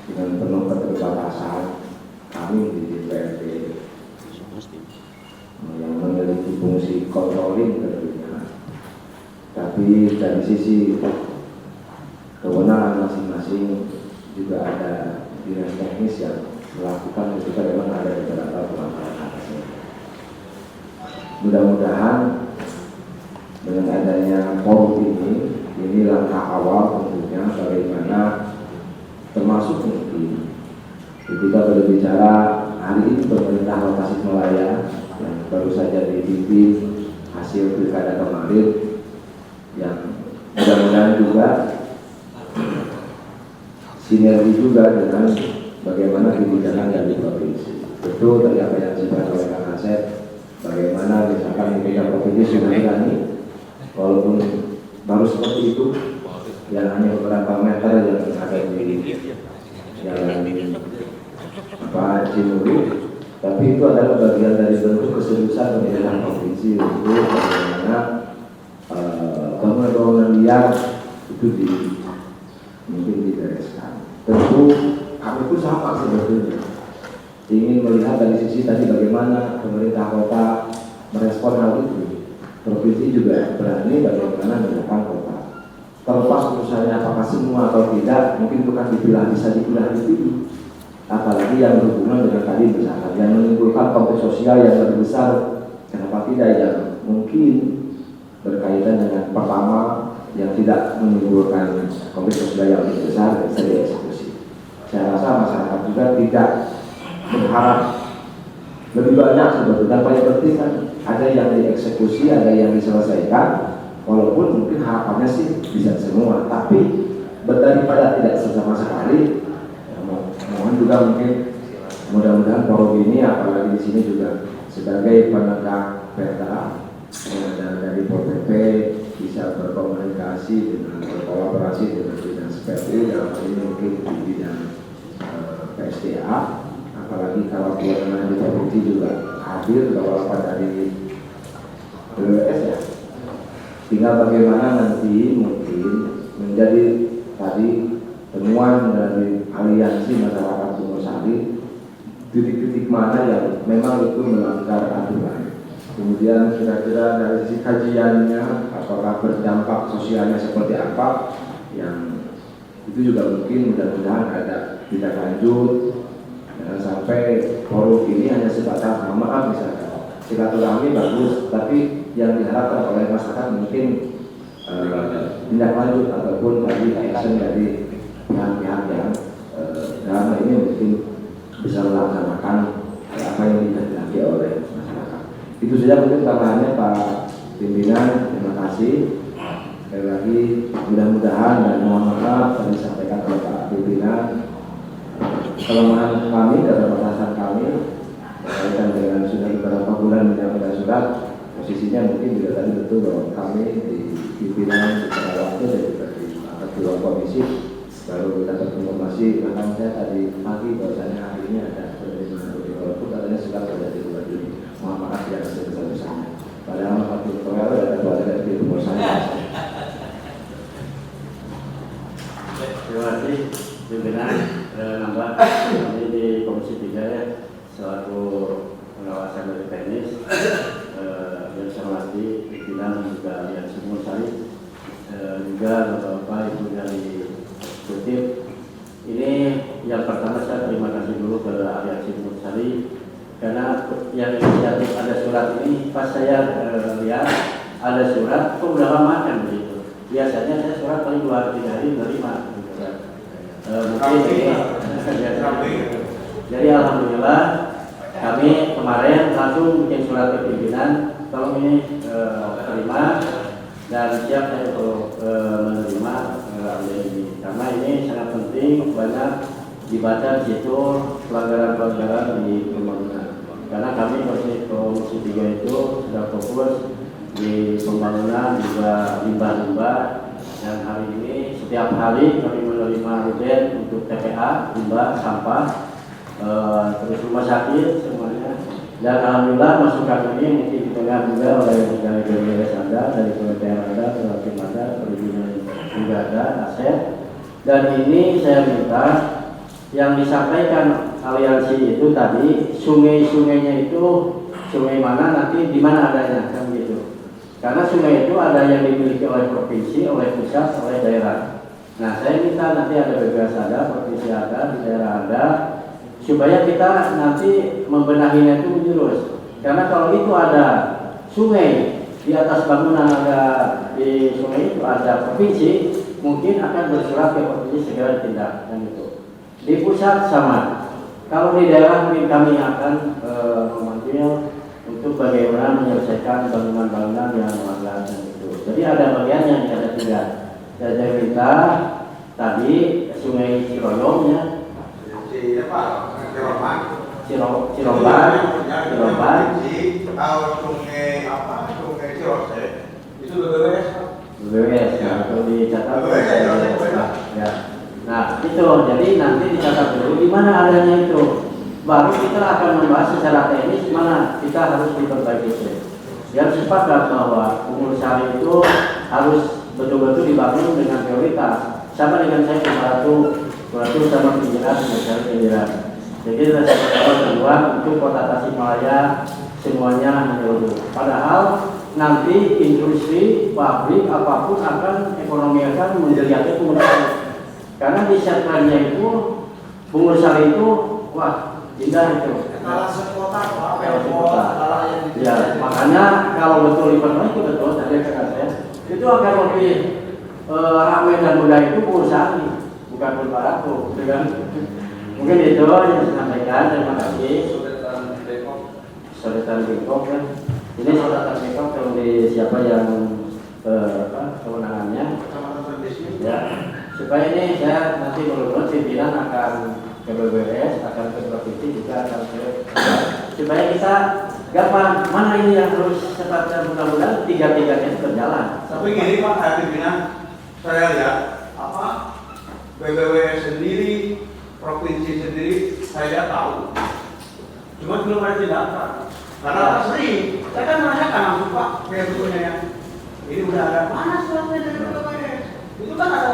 dengan penuh keterbatasan kami di DPRD yang memiliki fungsi controlling tentunya, tapi dari sisi kewenangan masing-masing juga ada dinas teknis yang melakukan ketika memang ada beberapa pelanggaran atasnya. Mudah-mudahan dengan adanya forum ini langkah awal tentunya bagaimana, termasuk mungkin ketika berbicara hari ini pemerintah Kota Tasikmalaya yang baru saja dipimpin hasil pilkada kemarin, yang mudah-mudahan juga sinergi juga dengan bagaimana kebijakan dari provinsi. Betul tadi apa yang disampaikan oleh Kang Asep, bagaimana misalkan kebijakan provinsi sudah berani, walaupun baru seperti itu, yang hanya beberapa meter yang ada di jalan Cimuri, tapi itu adalah bagian dari bentuk keseriusan pemerintah provinsi untuk bagaimana bangunan-bangunan liar itu mungkin dibereskan. Tentu kami pun sama sebetulnya ingin melihat dari sisi tadi bagaimana pemerintah kota merespon hal itu. Provinsi juga berani bagaimana menetapkan kota. Terlepas urusannya apakah semua atau tidak, mungkin itu kan bisa dipilah dipilih. Apalagi yang berhubungan dengan tadi misalkan yang menimbulkan konflik sosial yang lebih besar, kenapa tidak yang mungkin berkaitan dengan pertama yang tidak menimbulkan konflik sosial yang lebih besar bisa dieksekusi. Saya rasa masyarakat juga tidak berharap lebih banyak sebetulnya. Paling penting kan ada yang dieksekusi, ada yang diselesaikan, walaupun mungkin harapannya sih bisa semua, tapi daripada tidak sama sekali, mohon juga mungkin mudah-mudahan forum ini, apalagi di sini juga sebagai penegak perda dan dari POPP bisa berkomunikasi dengan berkolaborasi dengan dinas PU dalam hal ini mungkin di bidang PSDA, apalagi kalau kewenangan di provinsi juga hadir beberapa dari BWS ya. Tinggal bagaimana nanti mungkin menjadi tadi temuan dari aliansi masyarakat Pungosari, titik-titik mana yang memang itu melanggar aturan. Kemudian kira-kira dari sisi kajiannya apakah berdampak sosialnya seperti apa, yang itu juga mungkin mudah-mudahan ada tindak lanjut. Jangan sampai forum ini hanya sebatas mohon maaf misalkan silaturahmi bagus, tapi yang diharapkan oleh masyarakat mungkin tindak lanjut ataupun tadi action dari pihak-pihak yang dalam hal ini mungkin bisa melaksanakan apa yang dikehendaki oleh masyarakat. Itu saja mungkin tambahannya Pak Pimpinan. Terima kasih. Sekali lagi mudah-mudahan dan mohon maaf yang disampaikan oleh Pak Pimpinan, kelemahan kami dan batasan kami berkaitan dengan sudah beberapa bulan menyampaikan surat. Posisinya mungkin juga tadi betul bahwa kami di pimpinan beberapa waktu dan juga di ketua komisi baru dapat informasi, bahkan saya tadi pagi bahwasanya hari ini ada penerimaan walaupun katanya sudah terjadi 2 Juni. Mohon maaf yang sebesar-besarnya. Padahal Pak Ketua ada ketua dari timur saya. Terima kasih pimpinan. Nambah kami di Komisi 3 ya, selaku pengawasan dari teknis yang saya hormati pimpinan dan juga Aliansi Mursali, juga Bapak Ibu dari Eksekutif. Ini yang pertama saya terima kasih dulu ke Aliansi Mursali karena yang inisiatif ada surat ini. Pas saya lihat ada surat, kok udah lama kan begitu. Biasanya saya surat paling 2-3 hari menerima. Mungkin ini jadi alhamdulillah kami kemarin langsung bikin surat ke pimpinan, tolong ini terima dan siap saya untuk menerima ini karena ini sangat penting, banyak dibaca di situ pelanggaran-pelanggaran di pembangunan. Karena kami Komisi 3 itu sudah fokus di pembangunan juga limbah-limbah. Dan hari ini setiap hari kami menerima UDN untuk TPA, limbah, sampah, terus rumah sakit semuanya. Dan alhamdulillah masukan ini mungkin didengar juga oleh dari BPS Anda, dari Kementerian Anda, Perwakilan Anda, Perizinan juga ada, aset. Dan ini saya minta yang disampaikan aliansi itu tadi, sungai-sungainya itu sungai mana nanti di mana adanya kan gitu. Karena sungai itu ada yang dimiliki oleh provinsi, oleh pusat, oleh daerah. Nah, saya minta nanti ada BPS ada, provinsi ada, di daerah ada, supaya kita nanti membenahinya itu menjurus. Karena kalau itu ada sungai di atas bangunan, ada di sungai itu ada provinsi, mungkin akan bersurat ke provinsi segera ditindak dan itu. Di pusat sama. Kalau di daerah mungkin kami akan memanggil untuk bagaimana menyelesaikan bangunan-bangunan yang melanggar dan itu. Jadi ada bagian yang ada tidak. Jadi kita tadi sungai Ciroyomnya, Ciroban, sungai apa? Sungai Cirose itu BBWS. BBWS ya, itu dicatat. Ya. Nah itu jadi nanti dicatat dulu di mana adanya itu. Baru kita akan membahas secara teknis mana kita harus diperbaiki itu. Yang sepakat bahwa Umur Sari itu harus betul-betul dibangun dengan prioritas. Sama dengan saya Kuratu sama pinggiran dengan pinggiran. Jadi kita sepakat kedua untuk kota Tasikmalaya semuanya menyeluruh. Padahal nanti industri, pabrik apapun akan ekonomi akan menjadi Umur Sari. Karena di sektornya itu Umur Sari itu wah indah itu. Ya, makanya kalau betul diperbaiki betul tadi kata saya, itu akan lebih ramai dan mudah itu perusahaan, bukan Kuratu, dengan mungkin itu yang saya sampaikan. Terima kasih. Sodetan Bengkok kan, ini Sodetan Bengkok kalau di siapa yang kewenangannya, ya supaya ini saya nanti menurut pimpinan akan ke BBWS, akan ke provinsi juga akan ke supaya kita gampang mana ini yang harus cepatnya, mudah-mudahan tiga-tiganya berjalan. Tapi gini Pak pimpinan, saya lihat apa BBWS sendiri, provinsi sendiri saya tahu, cuma belum ada tindakan. Karena sering, saya kan menanyakan langsung Pak, kayak betulnya ya. Ini udah ada mana suratnya dari BBWS? Itu kan ada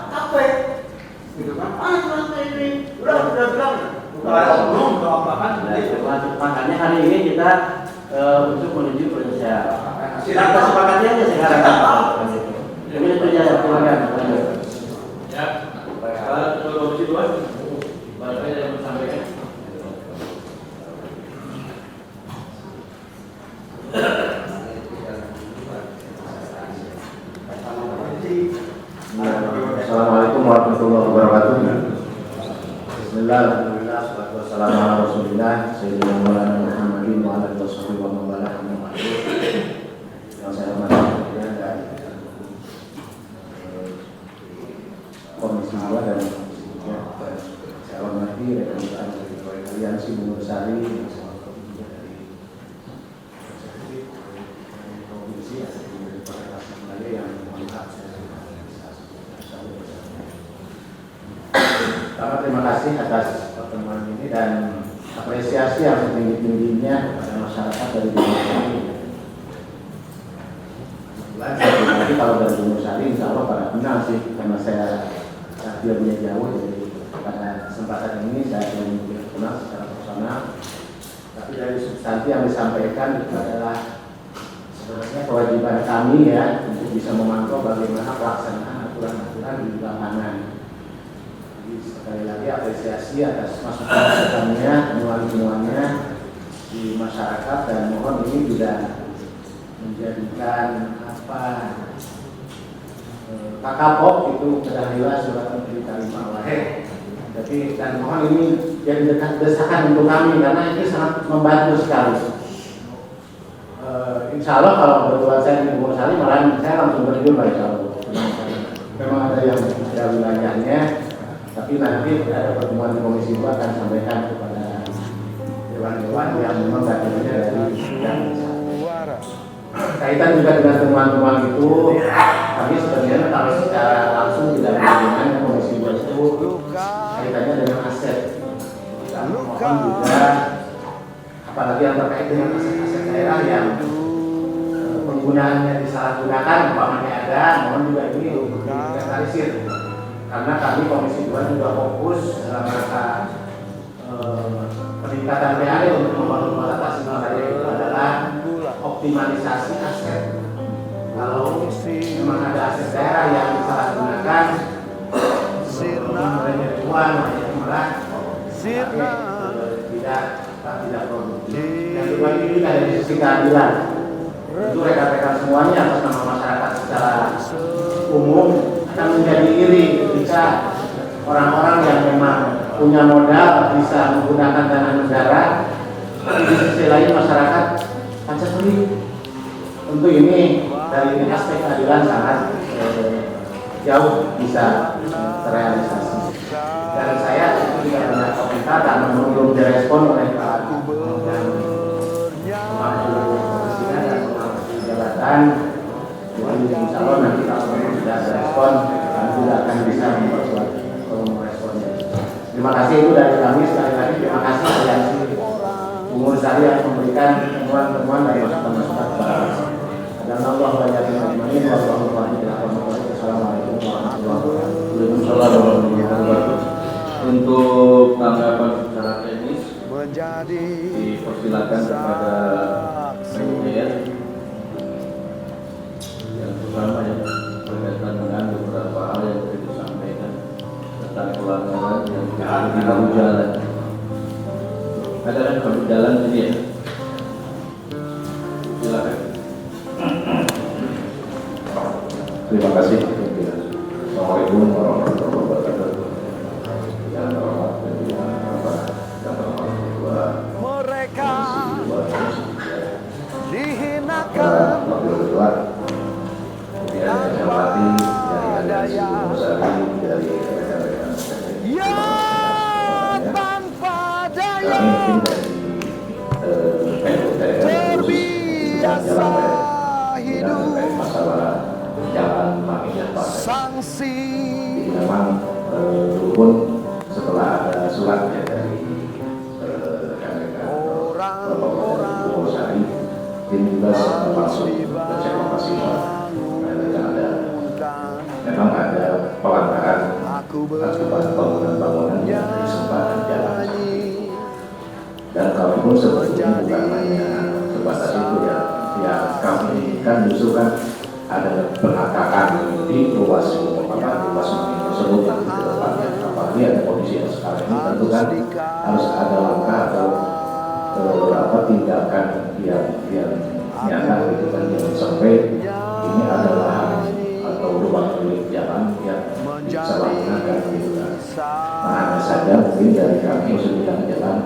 KP, gitu kan? Mana suratnya ini? Udah bilang. Belum, bahkan. Makanya hari ini kita untuk menuju penyelesaian. Kita sepakati aja sekarang. Ini terjadi silakan. Ya. Baik. Komisi 2. Bapak yang menyampaikan. Assalamualaikum warahmatullahi wabarakatuh. Bismillah, alhamdulillah, salatu wassalamu ala rasulillah Sayyidina Maulana Muhammadin wa ala alihi wa man wala amma ba'du. Yang saya hormati dan Komisi 2 dan Komisi 3, saya hormati rekan-rekan dari Aliansi Bungur Sari dari Provinsi dari Kota Tasikmalaya yang mengangkat Pertama, terima kasih atas pertemuan ini dan apresiasi yang setinggi-tingginya kepada masyarakat dari Gunung Sari. Kebetulan kalau dari Gunung Sari, insya Allah pada kenal sih, karena saya tidak punya jauh, jadi pada kesempatan ini saya belum kenal secara personal. Tapi dari substansi yang disampaikan itu adalah sebenarnya kewajiban kami ya untuk bisa memantau bagaimana pelaksanaan aturan-aturan di lapangan. Sekali lagi apresiasi atas masukan-masukannya, temuan-temuannya di masyarakat dan mohon ini juga menjadikan kakapok itu kedahilian surat menteri kalimah wahid. Jadi dan mohon ini jadi desakan untuk kami karena ini sangat membantu sekali. Insya Allah kalau kebetulan saya di Bungur Sari malah saya langsung terjun Pak insya Allah. Memang ada yang sudah wilayahnya. Tapi nanti ada pertemuan di Komisi 2 akan sampaikan kepada dewan-dewan yang memang bagiannya dari yang kaitan juga dengan temuan-temuan itu. Kami sebenarnya kalau secara langsung tidak berhubungan Komisi 2 itu kaitannya dengan aset. Dan mohon juga apalagi yang terkait dengan aset-aset daerah yang penggunaannya disalahgunakan, umpamanya ada, mohon juga ini diinventarisir. Karena kami Komisi 2 juga fokus dalam rangka peningkatan PAD untuk membangun kota Tasikmalaya itu adalah optimalisasi aset. Kalau memang ada aset daerah yang disalahgunakan, menjadi uang, menjadi murah, tidak produktif. Yang kedua ini juga dari sisi keadilan. Itu rekan-rekan semuanya atas nama masyarakat secara umum akan menjadi iri ketika orang-orang yang memang punya modal bisa menggunakan dana negara, tapi di sisi lain masyarakat pajak beli. Tentu ini dari aspek keadilan sangat jauh bisa terrealisasi. Dan saya itu juga banyak komentar karena belum direspon oleh Pak dan pemangku presiden dan pemangku jabatan. Jadi insya Allah nanti kalau memang sudah respon, kami juga akan bisa memperkuat meresponnya. Terima kasih itu dari kami sekali lagi. Terima kasih Aliansi Bungur Sari yang memberikan temuan-temuan dari masukan-masukan kepada kami. Dan Allah banyak yang mengingat Assalamualaikum warahmatullahi wabarakatuh. Untuk tanggapan secara teknis dipersilakan kepada Menyer. Yang pertama ya berkaitan dengan beberapa hal yang tadi disampaikan tentang pelanggaran yang terjadi di bahu jalan. Ada kan bahu jalan ini ya? Silakan. Terima kasih. Assalamualaikum warahmatullahi wabarakatuh. Yang terhormat mereka dihinakan ya tanpa daya terbiasa hidup sanksi. Memang pun setelah ada surat ya dari rekan-rekan Bungur Sari, tim juga langsung cek lokasi memang ada pelanggaran akibat bangunan-bangunan yang disempatkan jalan. Dan kami pun sebetulnya bukan hanya sebatas itu ya, ya kami kan justru kan ada penataan di ruas ini tersebut nanti ke depannya. Apalagi ada kondisi yang sekarang ini tentu kan harus ada langkah atau tindakan yang nyata gitu kan, jangan sampai ini adalah atau lubang milik jalan yang disalahgunakan gitu kan. Nah, hanya saja mungkin dari kami usul bidang jalan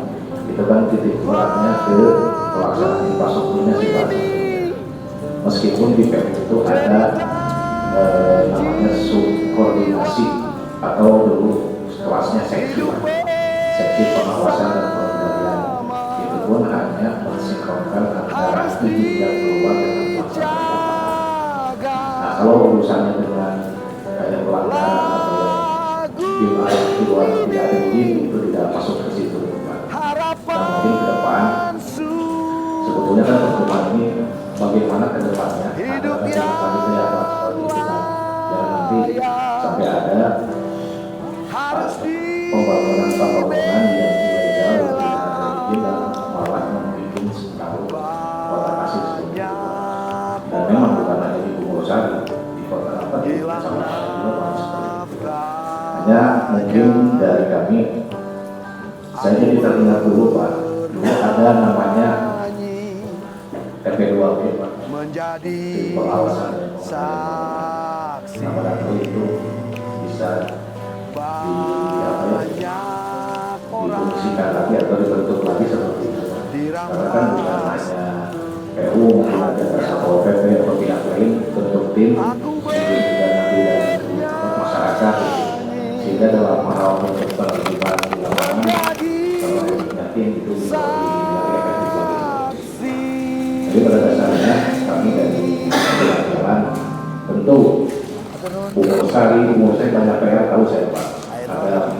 itu kan titik beratnya ke pelaksanaan infrastrukturnya sih Pak. Meskipun di PU itu ada namanya subkoordinasi atau dulu kelasnya seksi pengawasan dan pengendalian, itu pun hanya mensinkronkan antara izin yang keluar dengan pelaksanaan. Nah, kalau urusannya dengan kayak pelanggaran atau wilayah keluar tidak ada izin, itu tidak masuk ke situ Pak. Nah, mungkin ke depan sebetulnya kan pertemuan ini bagaimana ke depannya ada rencana itu ya Pak, seperti itu kan. Jangan nanti sampai ada pembangunan yang ilegal yang tidak ada izin dan malah membuat sekarang kota Tasik seperti itu. Dan memang bukan hanya di Purwosari, di kota apa di sama juga Pak seperti itu. Hanya mungkin dari kami, saya jadi teringat dulu Pak, dulu ada namanya TP2P Pak, di pengawasan dan pengendalian. Nah, pada itu bisa difungsikan lagi atau dibentuk lagi seperti itu. Karena kan bukan hanya PU, mungkin ada Satpol PP atau pihak lain bentuk tim, kemudian juga nanti dari masyarakat, sehingga dalam hal penertiban di lapangan kalau yakin itu bisa lebih efektif. Jadi pada dasarnya kami dari jalan tentu umur saya banyak PR tahu saya Pak, ada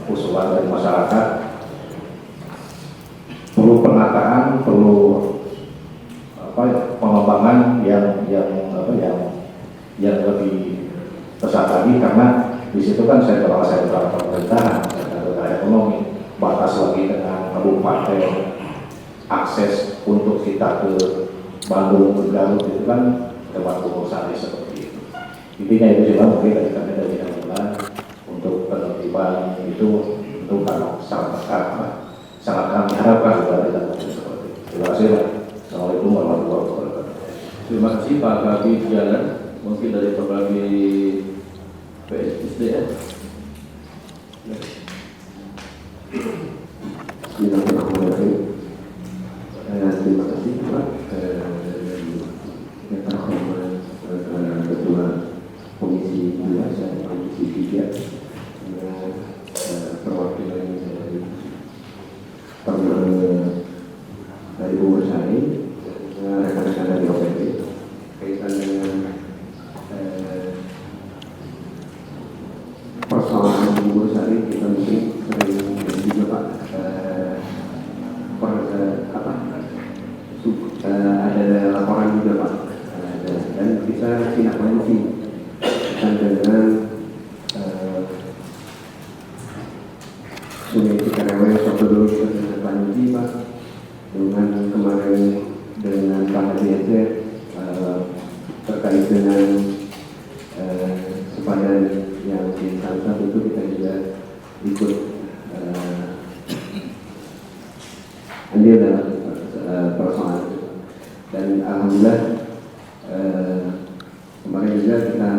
usulan dari masyarakat perlu penataan, perlu pengembangan yang lebih besar lagi, karena di situ kan saya berada pemerintahan, saya berada ekonomi, batas lagi dengan kabupaten, akses untuk kita ke Bandung, ke Garut itu kan lewat Purwosari seperti itu. Intinya itu sih Pak, mungkin dari kami dari jalan untuk penertiban itu tentu kalau sangat kami harapkan juga tidak seperti itu. Terima kasih Pak. Assalamualaikum warahmatullahi wabarakatuh. Terima kasih Pak Kabid Jalan, mungkin dari Pak Kabid PSDN. Bismillahirrahmanirrahim. Terima kasih Pak. Yang terhormat Ketua Komisi 2 dan Komisi 3 dengan perwakilan dari Purwosari, rekan-rekan dari OPD kaitan dengan persoalan Purwosari. Kita mungkin sering juga Pak ada laporan juga Pak, dan kita tindak lanjuti dengan Sungai Cikarewe Soto kita tindak lanjuti Pak, dengan kemarin dengan Pak Hadi terkait dengan sepadan yang di Samsat itu kita juga ikut andil dalam persoalan itu. Dan alhamdulillah kemarin juga kita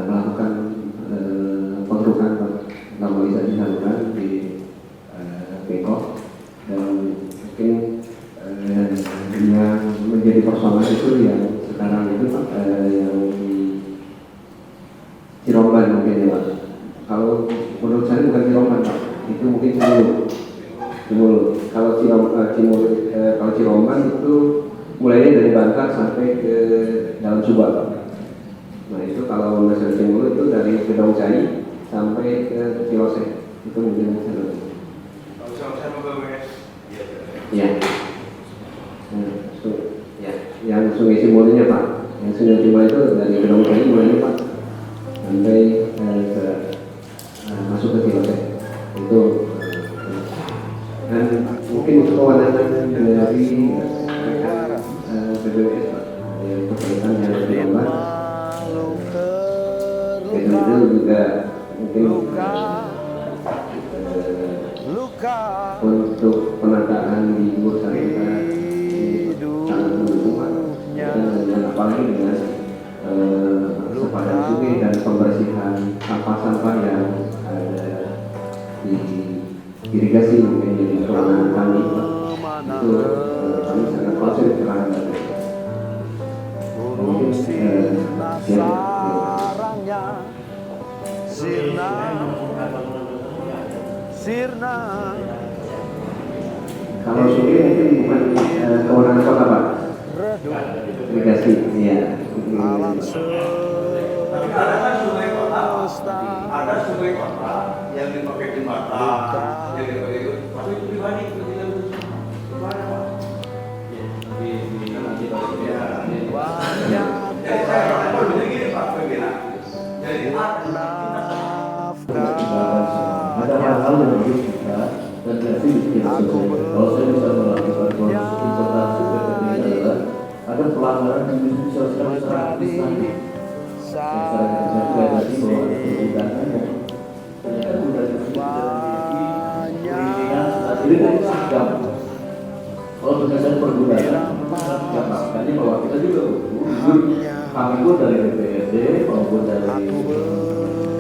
melakukan pengerukan normalisasi saluran di Bengkok, dan mungkin yang menjadi persoalan itu yang sekarang itu yang di Ciromban mungkin ya Pak. Kalau menurut saya bukan Ciromban Pak, itu mungkin Cimulu. Kalau Ciromban itu mulainya dari Bantar sampai ke dalam Subang Pak. Nah itu kalau masalah Cimulu itu dari Gedong Cai sampai ke Cilose, itu mungkin Cilose. Ya. Yang Sungai Cimulunya Pak, yang Sungai Cimulu itu dari Gedong Cai mulainya Pak sampai masuk ke Cilose itu. Dan mungkin kewenangan dari itu juga mungkin untuk penataan di bursa kita sangat mendukung dan apalagi dengan sepadan sungai dan pembersihan sampah-sampah yang ada di irigasi mungkin jadi kewenangan kami itu kami sangat konsen terhadap itu. Mungkin Sirna. Kalau sungai mungkin bukan kewenangan kota Pak, irigasi, iya. Tapi ada kan sungai kota, ada sungai kota yang dipakai jembatan, yang dipakai itu, tapi itu pribadi, gimana Pak? Jadi saya kalau begini Pak, begini. Jadi ada hal-hal yang harus kita dan kreasi kalau saya bisa melakukan proses interpretasi PPT adalah ada pelanggaran yang bisa secara administratif. Secara administratif tadi bahwa ada perbudakan yang ternyata sudah ini dari sikap. Kalau berdasarkan perbudakan, sikap makanya bahwa kita juga butuh kami pun dari DPRD maupun dari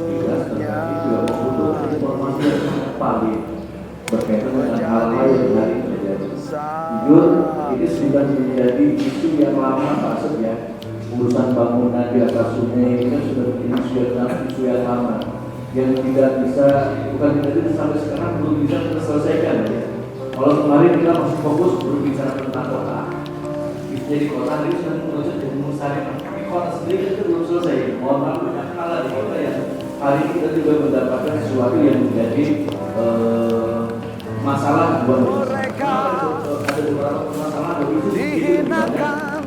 dinas terkait juga membutuhkan informasi yang sangat valid berkaitan dengan hal-hal yang hari terjadi. Jujur, ini sudah menjadi isu yang lama Pak Asep ya. Urusan bangunan di atas sungai ini kan sudah menjadi isu yang lama yang tidak bisa, bukan tidak bisa sampai sekarang belum bisa terselesaikan ya. Kalau kemarin kita masih fokus berbicara tentang kota, jadi kota ini sudah menuju jadi Nusantara. Tapi kota sendiri itu belum selesai. Mohon maaf banyak hal di kota yang hari ini kita juga mendapatkan sesuatu yang menjadi masalah buat mereka. Ada beberapa permasalahan begitu dihinakan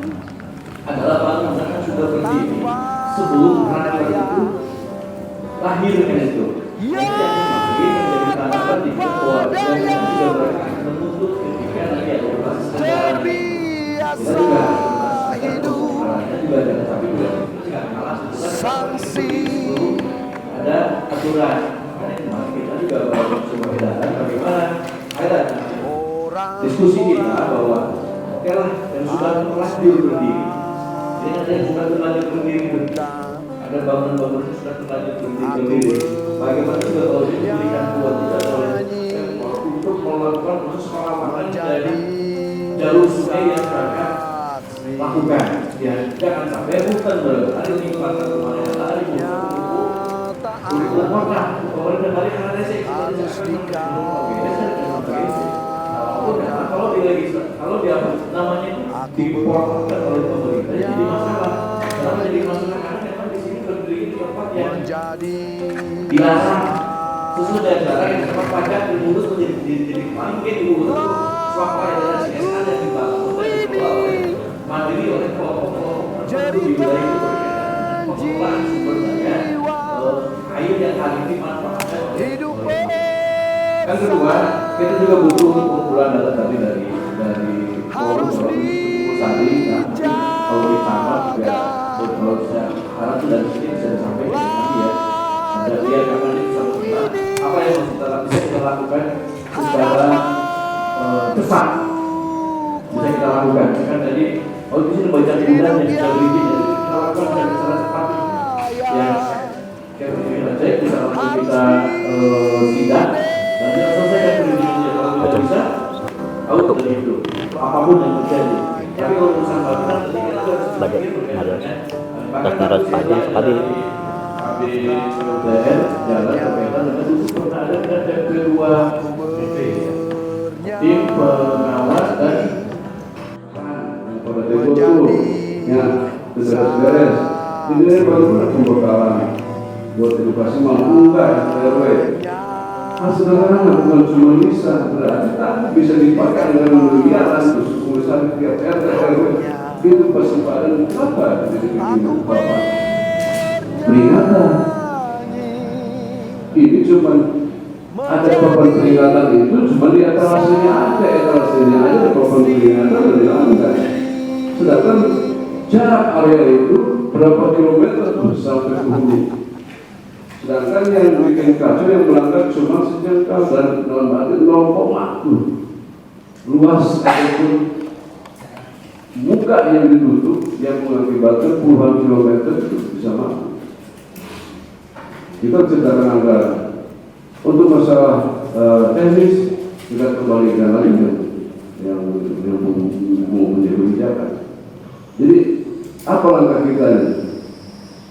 adalah bangunan sudah berdiri sebelum rakyat itu lahir kan itu. Sanksi ada aturan kita juga coba bedakan bagaimana ada diskusi kita bahwa oke lah yang sudah terlanjur berdiri ini ada yang sudah terlanjur berdiri ada bangunan-bangunan yang sudah terlanjur berdiri bagaimana juga kalau diberikan buat kita untuk melakukan proses pengawasan dari jalur sungai yang mereka lakukan ya jangan sampai bukan ada lingkungan kemarin hari Pokoknya kembali karena resek kalau di namanya diportkan oleh pemerintah jadi masalah. Karena jadi masalah karena memang di sini berdiri di tempat yang dilarang sesuai dengan cara yang tempat pajak diurus menjadi mungkin diurus swasta dan CSA yang dibangun oleh mandiri oleh kelompok-kelompok tertentu di wilayah itu berkaitan pengelolaan sumber daya air yang hari ini manfaatkan yang kedua kita juga butuh kumpulan data tadi dari forum Pusari kalau ditambah juga kalau saya harap sudah di sini bisa disampaikan nanti ya ada dia karena ini bisa apa yang bisa kita lakukan secara cepat bisa kita lakukan kan tadi di sini banyak kemudahan yang kita berikan kita lakukan secara cepat ya saja kita langsung kita sidang dan kita selesaikan perizinan kalau tidak bisa out dari itu apapun yang terjadi tapi kalau urusan bangunan tadi kita harus berpikir berkaitan pajak sekali PUPR jalan berkaitan dengan itu pernah ada kedua tim pengawas dan pada tempo itu ya beres ini baru pembekalan buat edukasi mampu enggak RW. Nah sederhana bukan cuma bisa berarti tapi bisa dipakai dengan miliaran terus tulisan tiap RT RW itu pasti pada apa jadi begini bapak peringatan ini cuma ada papan peringatan itu cuma di etalasenya ada papan peringatan dan dilanggar sedangkan jarak area itu berapa kilometer tuh sampai ke hulu Sedangkan yang bikin kacau yang melanggar cuma sejengkal dan dalam arti 0,1 luas ataupun muka yang ditutup yang mengakibatkan puluhan kilometer itu bisa mati. Kita ceritakan anggaran. Untuk masalah teknis kita kembalikan lagi yang menjadi kebijakan. Jadi apa langkah kita ini?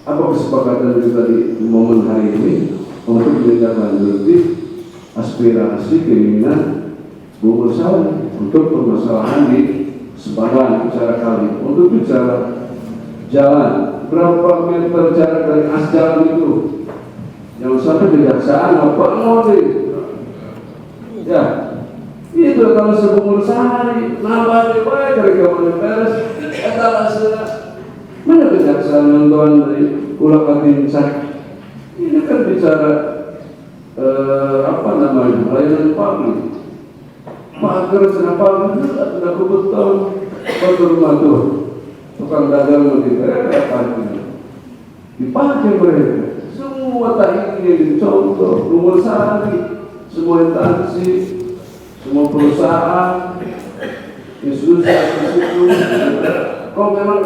Apa kesepakatan kita di momen hari ini untuk menindaklanjuti aspirasi keinginan Bu Mursali untuk permasalahan di Sepadan bicara kali untuk bicara jalan berapa meter jarak dari as jalan itu yang sampai kejaksaan apa ngode ya itu kalau sebelum sehari nambah baik dari kawan beres etalase mana kejaksaan nonton dari ulah katin ini kan bicara apa namanya layanan publik mager kenapa tidak betul rumah tuh tukang dagang nanti mereka dipakai mereka semua tadi yang dicontoh nomor sehari semua instansi semua perusahaan institusi itu kalau memang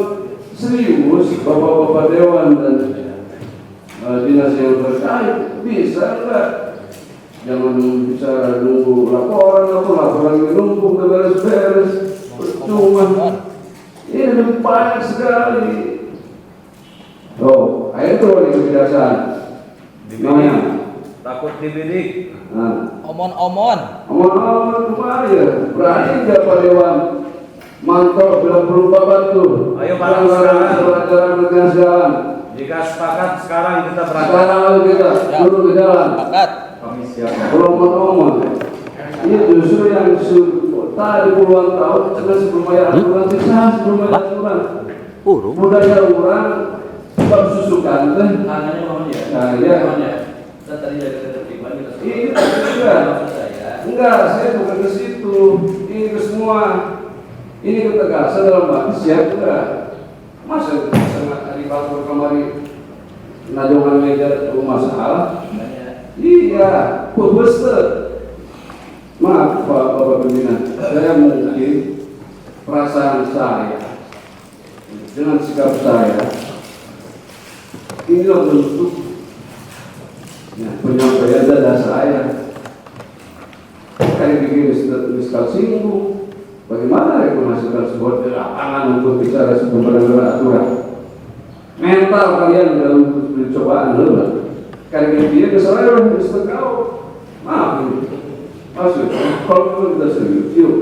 serius bapak-bapak dewan dan dinas yang terkait bisa enggak jangan bicara nunggu laporan yang nunggu beres-beres cuma ini lebih banyak sekali. Oh, ayo tuh di kebiasaan. Namanya Takut dibidik. nah, Omon-omon. kemarin ya berani nggak Pak Dewan mantap bilang berupa bantu Ayo bareng sekarang. jalan jalan Jika sepakat sekarang kita berangkat. sekarang kita turun ke jalan Sepakat. Kami siap. omong ini justru yang tadi puluhan tahun sebelum bayar aturan sebelum bayar aturan budaya orang bab susukan teh Tangannya mohon ya. nah ya Kita tadi jaga ketertiban kita semua. ini enggak Maksud saya. enggak saya bukan ke situ ini ke semua ini ketegasan dalam arti siap enggak masa sangat hari batur kemarin najongan meja rumah salah iya pebester maaf Pak Bapak Pimpinan saya mungkin perasaan saya dengan sikap saya inilah bentuk penyampaian dada saya kayak bikin miskal singgung bagaimana rekomendasikan sebuah di lapangan untuk bicara sebenarnya aturan mental kalian dalam percobaan dulu kayak dia kesalahan kau maaf maksud kalau memang kita serius yuk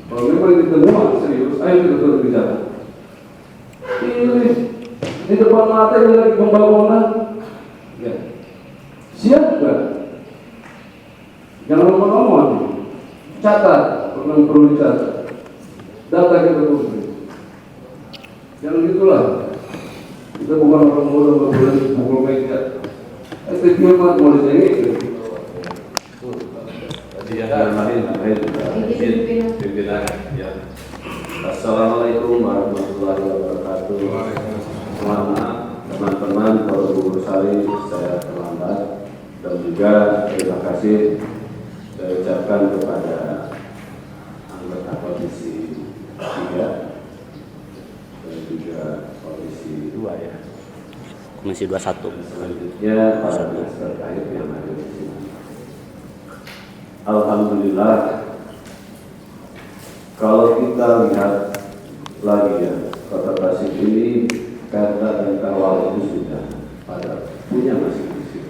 kalau memang kita semua serius ayo kita terus bicara ini di depan mata ini lagi pembangunan ya siap nggak jangan ngomong-ngomong catat perlu dicatat data kita kumpul jangan gitulah kita bukan orang muda boleh pukul meja dia mah mau dijengik pimpinan ya. Assalamualaikum warahmatullahi wabarakatuh. Selamat teman-teman Polres Mursali, saya terlambat dan juga terima kasih saya ucapkan kepada anggota komisi 3 dan juga komisi 2 ya. Komisi 21. Selanjutnya para dinas terkait yang ada di sini. Alhamdulillah, kalau kita lihat lagi ya, Kota Tasik ini kata dan kawal itu sudah pada punya masing-masing.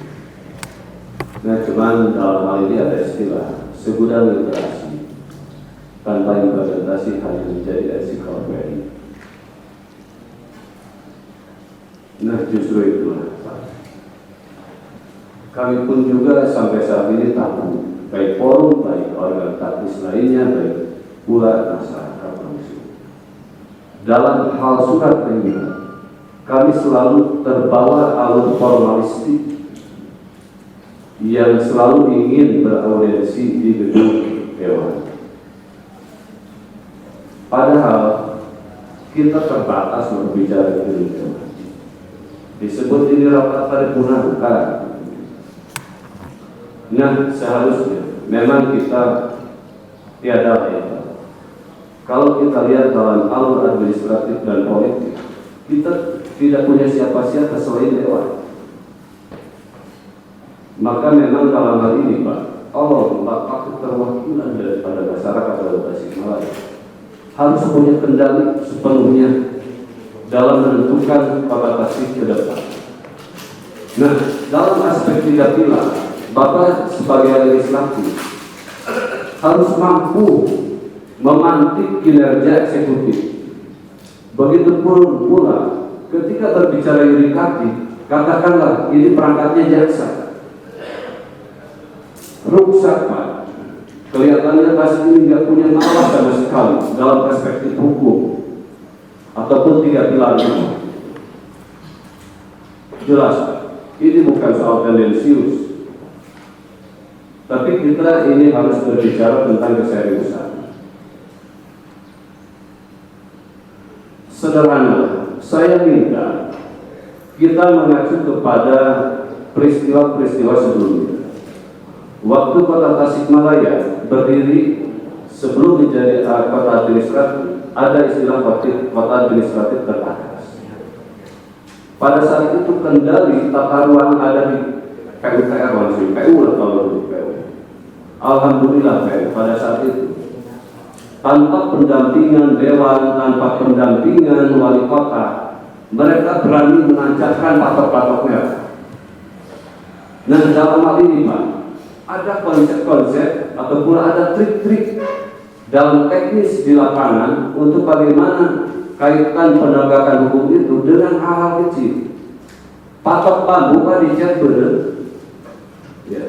Nah, cuman dalam hal ini ada istilah segudang literasi tanpa implementasi hanya menjadi ensiklopedia. Nah, justru itulah Pak. Kami pun juga sampai saat ini tahu baik forum, baik organ taktis lainnya, baik pula masyarakat langsung. Dalam hal surat panggilan, kami selalu terbawa alur formalistik yang selalu ingin beraudiensi di gedung dewan. Padahal kita terbatas berbicara di gedung dewan. Disebut ini rapat paripurna bukan. Nah, seharusnya memang kita tiada ya. Kalau kita lihat dalam alur administratif dan politik, kita tidak punya siapa-siapa selain Dewan. Maka memang dalam hal ini Pak, Allah Bapak keterwakilan daripada masyarakat Kota Tasikmalaya harus punya kendali sepenuhnya dalam menentukan Kota Tasik ke depan. Nah, dalam aspek tidak pilar, Bapak sebagai legislatif harus mampu memantik kinerja eksekutif. Begitu pula ketika berbicara yudikatif, katakanlah ini perangkatnya jaksa. Rusak Pak, kelihatannya kasus ini tidak punya nalar sama sekali dalam perspektif hukum ataupun tidak pilar. Jelas, ini bukan soal tendensius, tapi kita ini harus berbicara tentang keseriusan. Sederhana, saya minta kita mengacu kepada peristiwa-peristiwa sebelumnya. Waktu Kota Tasikmalaya berdiri sebelum menjadi kota administratif, ada istilah kota administratif teratas. Pada saat itu kendali tata ruang ada di PUPR langsung, PU lah kalau di PU. Alhamdulillah PU pada saat itu tanpa pendampingan dewan, tanpa pendampingan wali kota, mereka berani menancapkan patok-patok merah. Nah, dalam hal ini Pak, ada konsep-konsep ataupun ada trik-trik dalam teknis di lapangan untuk bagaimana kaitan penegakan hukum itu dengan hal-hal kecil. Patok bambu kan dicat bener. Ya.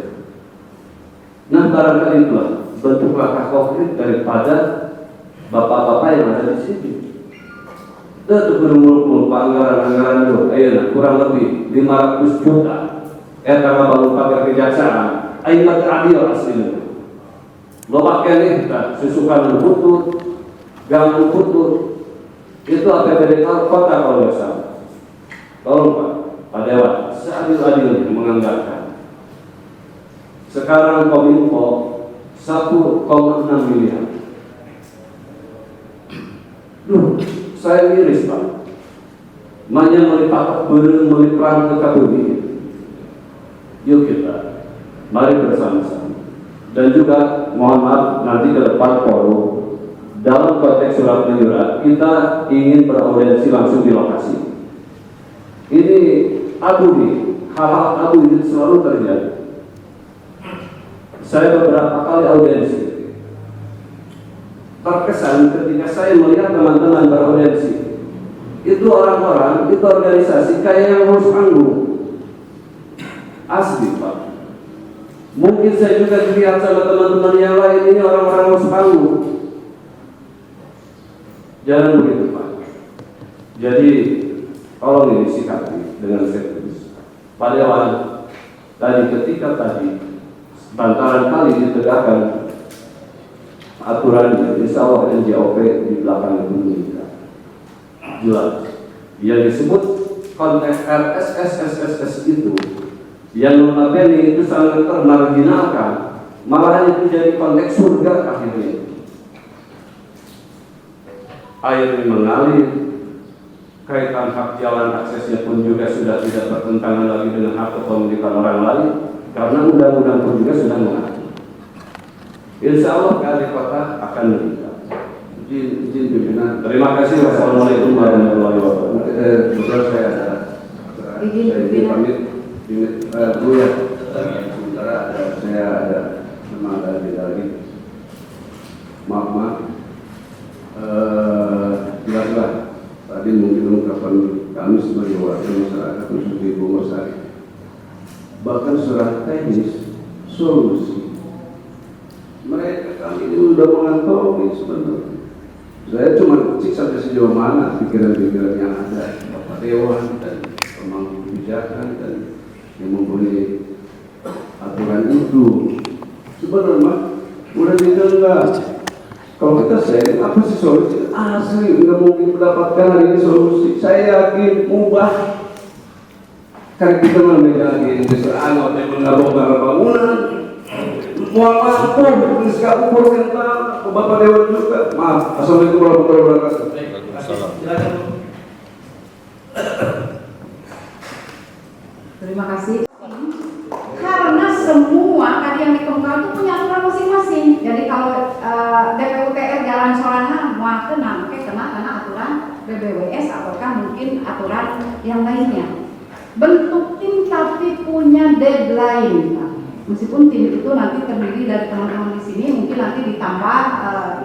Nah, barangkali itulah bentuk langkah konkret daripada bapak-bapak yang ada di sini. Itu berumur anggaran itu, kurang lebih 500 juta. Karena bangun pagar kejaksaan. Ainat adil aslinya. Lo pakai nih, susukan putut, gang putut, itu APBD kota kalau nggak salah. Tolong Pak Dewan, seadil-adilnya menganggarkan. Sekarang Kominfo 1,6 miliar. Saya miris Pak. Manya melipat bereng melipran ke kabumi. Yuk kita, mari bersama-sama. Dan juga mohon maaf nanti ke depan forum dalam konteks surat menyurat kita ingin beraudiensi langsung di lokasi. Ini hal-hal abu ini selalu terjadi. Saya beberapa kali audiensi terkesan ketika saya melihat teman-teman beraudiensi itu orang-orang, itu organisasi kayak yang harus anggung. Asli Pak. Mungkin saya juga dilihat sama teman-teman yang lain ini orang-orang harus anggung. Jangan begitu Pak. Jadi tolong ini sikapi dengan serius. Pak Dewan, ketika tadi bantaran kali ditegakkan aturan insya Allah NJOP di belakang itu jelas. Yang disebut konteks RSSSSS itu yang notabene itu sangat termarginalkan, malahan itu jadi konteks surga akhirnya. Air mengalir, kaitan hak jalan aksesnya pun juga sudah tidak bertentangan lagi dengan hak kepemilikan orang lain, karena undang-undang pun juga sudah mengatur. Insya Allah kali kota akan meningkat. Izin pimpinan. Terima kasih. Wassalamualaikum warahmatullahi wabarakatuh. Kebetulan saya ada pamit dulu ya. Sementara saya ada memang ada lagi. Maaf. Jelaslah tadi mungkin ungkapan kami sebagai warga masyarakat khususnya di Bogor, bahkan secara teknis solusi mereka kami ini sudah mengantongi sebenarnya. Saya cuma cek sampai sejauh mana pikiran-pikiran yang ada Bapak Dewan dan pemangku kebijakan dan yang mempunyai aturan itu. Sebenarnya udah didengar. Kalau kita share apa sih solusi? Asli nggak mungkin mendapatkan hari ini solusi. Saya yakin mubah. Karena kita memiliki lagi keseraan atau menggabungkan bangunan Semua mampu, ini sekarang umur kita, Bapak Dewan juga. Maaf, Assalamualaikum warahmatullahi wabarakatuh. Silakan. Terima kasih. Karena semua tadi yang dikemukakan itu punya aturan masing-masing. Jadi kalau DPUTR Jalan Solana mau kena, karena aturan BBWS ataukah mungkin aturan yang lainnya. Bentuk tim tapi punya deadline. Meskipun tim itu nanti terdiri dari teman-teman di sini, mungkin nanti ditambah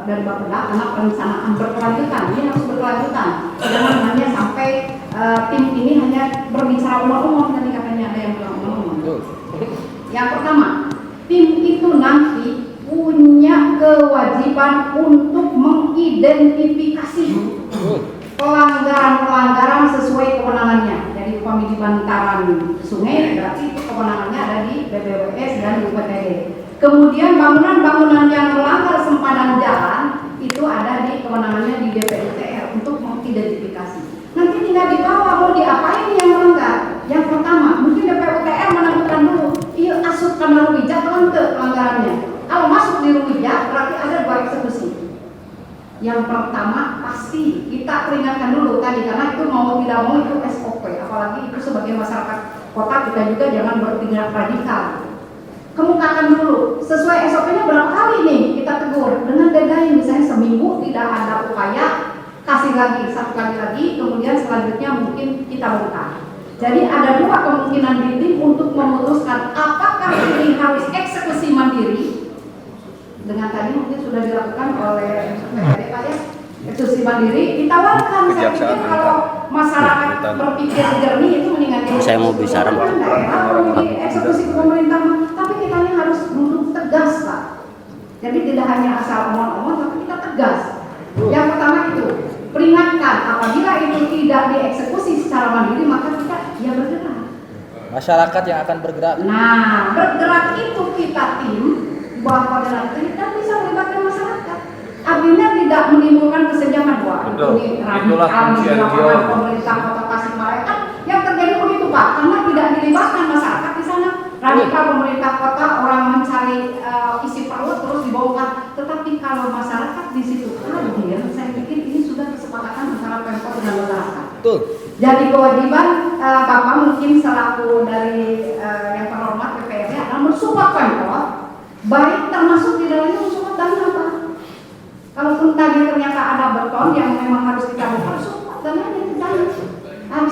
dari Bapeda karena perencanaan berkelanjutan. Ini harus berkelanjutan. Jangan hanya sampai tim ini hanya berbicara umum-umum, tadi katanya ada yang bilang umum-umum. Yang pertama, tim itu nanti punya kewajiban untuk mengidentifikasi pelanggaran-pelanggaran sesuai kewenangannya. Jadi umpamanya di bantaran sungai, berarti itu kewenangannya ada di BBWS dan di UPTD. Kemudian bangunan-bangunan yang melanggar sempadan jalan itu ada di kewenangannya di DPUTR untuk mengidentifikasi. Nanti tinggal dibawa mau diapain yang melanggar. Yang pertama, mungkin DPUTR menentukan dulu, iya asup kanal Ruwijat ke pelanggarannya. Kalau masuk di Ruwijat berarti ada 2 eksekusi. Yang pertama pasti kita peringatkan dulu tadi karena itu mau tidak mau itu SOP, apalagi itu sebagai masyarakat kota kita juga jangan bertindak radikal. Kemukakan dulu sesuai SOP-nya berapa kali nih kita tegur dengan deadline misalnya seminggu tidak ada upaya, kasih lagi 1 kali lagi, kemudian selanjutnya mungkin kita bongkar. Jadi ada 2 kemungkinan di tim untuk memutuskan apakah ini harus eksekusi mandiri. Dengan tadi mungkin sudah dilakukan oleh PPD Pak ya, eksekusi mandiri ditawarkan. Saya pikir kalau masyarakat berpikir jernih itu mendingan Saya mau bicara eksekusi pemerintah, tapi kita ini harus duduk tegas Pak. Jadi tidak hanya asal omong-omong, tapi kita tegas. Yang pertama itu peringatkan apabila itu tidak dieksekusi secara mandiri maka kita ya bergerak. Masyarakat yang akan bergerak. Nah, bergerak itu kita tim bahwa koordinator dan bisa melibatkan masyarakat. Artinya tidak menimbulkan kesenjangan ini radikal di lapangan pemerintah Kota Tasikmalaya kan yang terjadi begitu Pak, karena tidak dilibatkan masyarakat di sana. Radikal pemerintah kota orang mencari isi perut terus dibongkar. Tetapi kalau masyarakat di situ hadir, saya pikir ini sudah kesepakatan antara Pemkot dengan masyarakat. Betul. Jadi kewajiban Bapak mungkin selaku dari yang terhormat PPRD adalah mensupport Pemkot. Baik termasuk di dalamnya support dan apa? Kalaupun tadi ternyata ada beton yang memang harus kita bongkar, support dan kita harus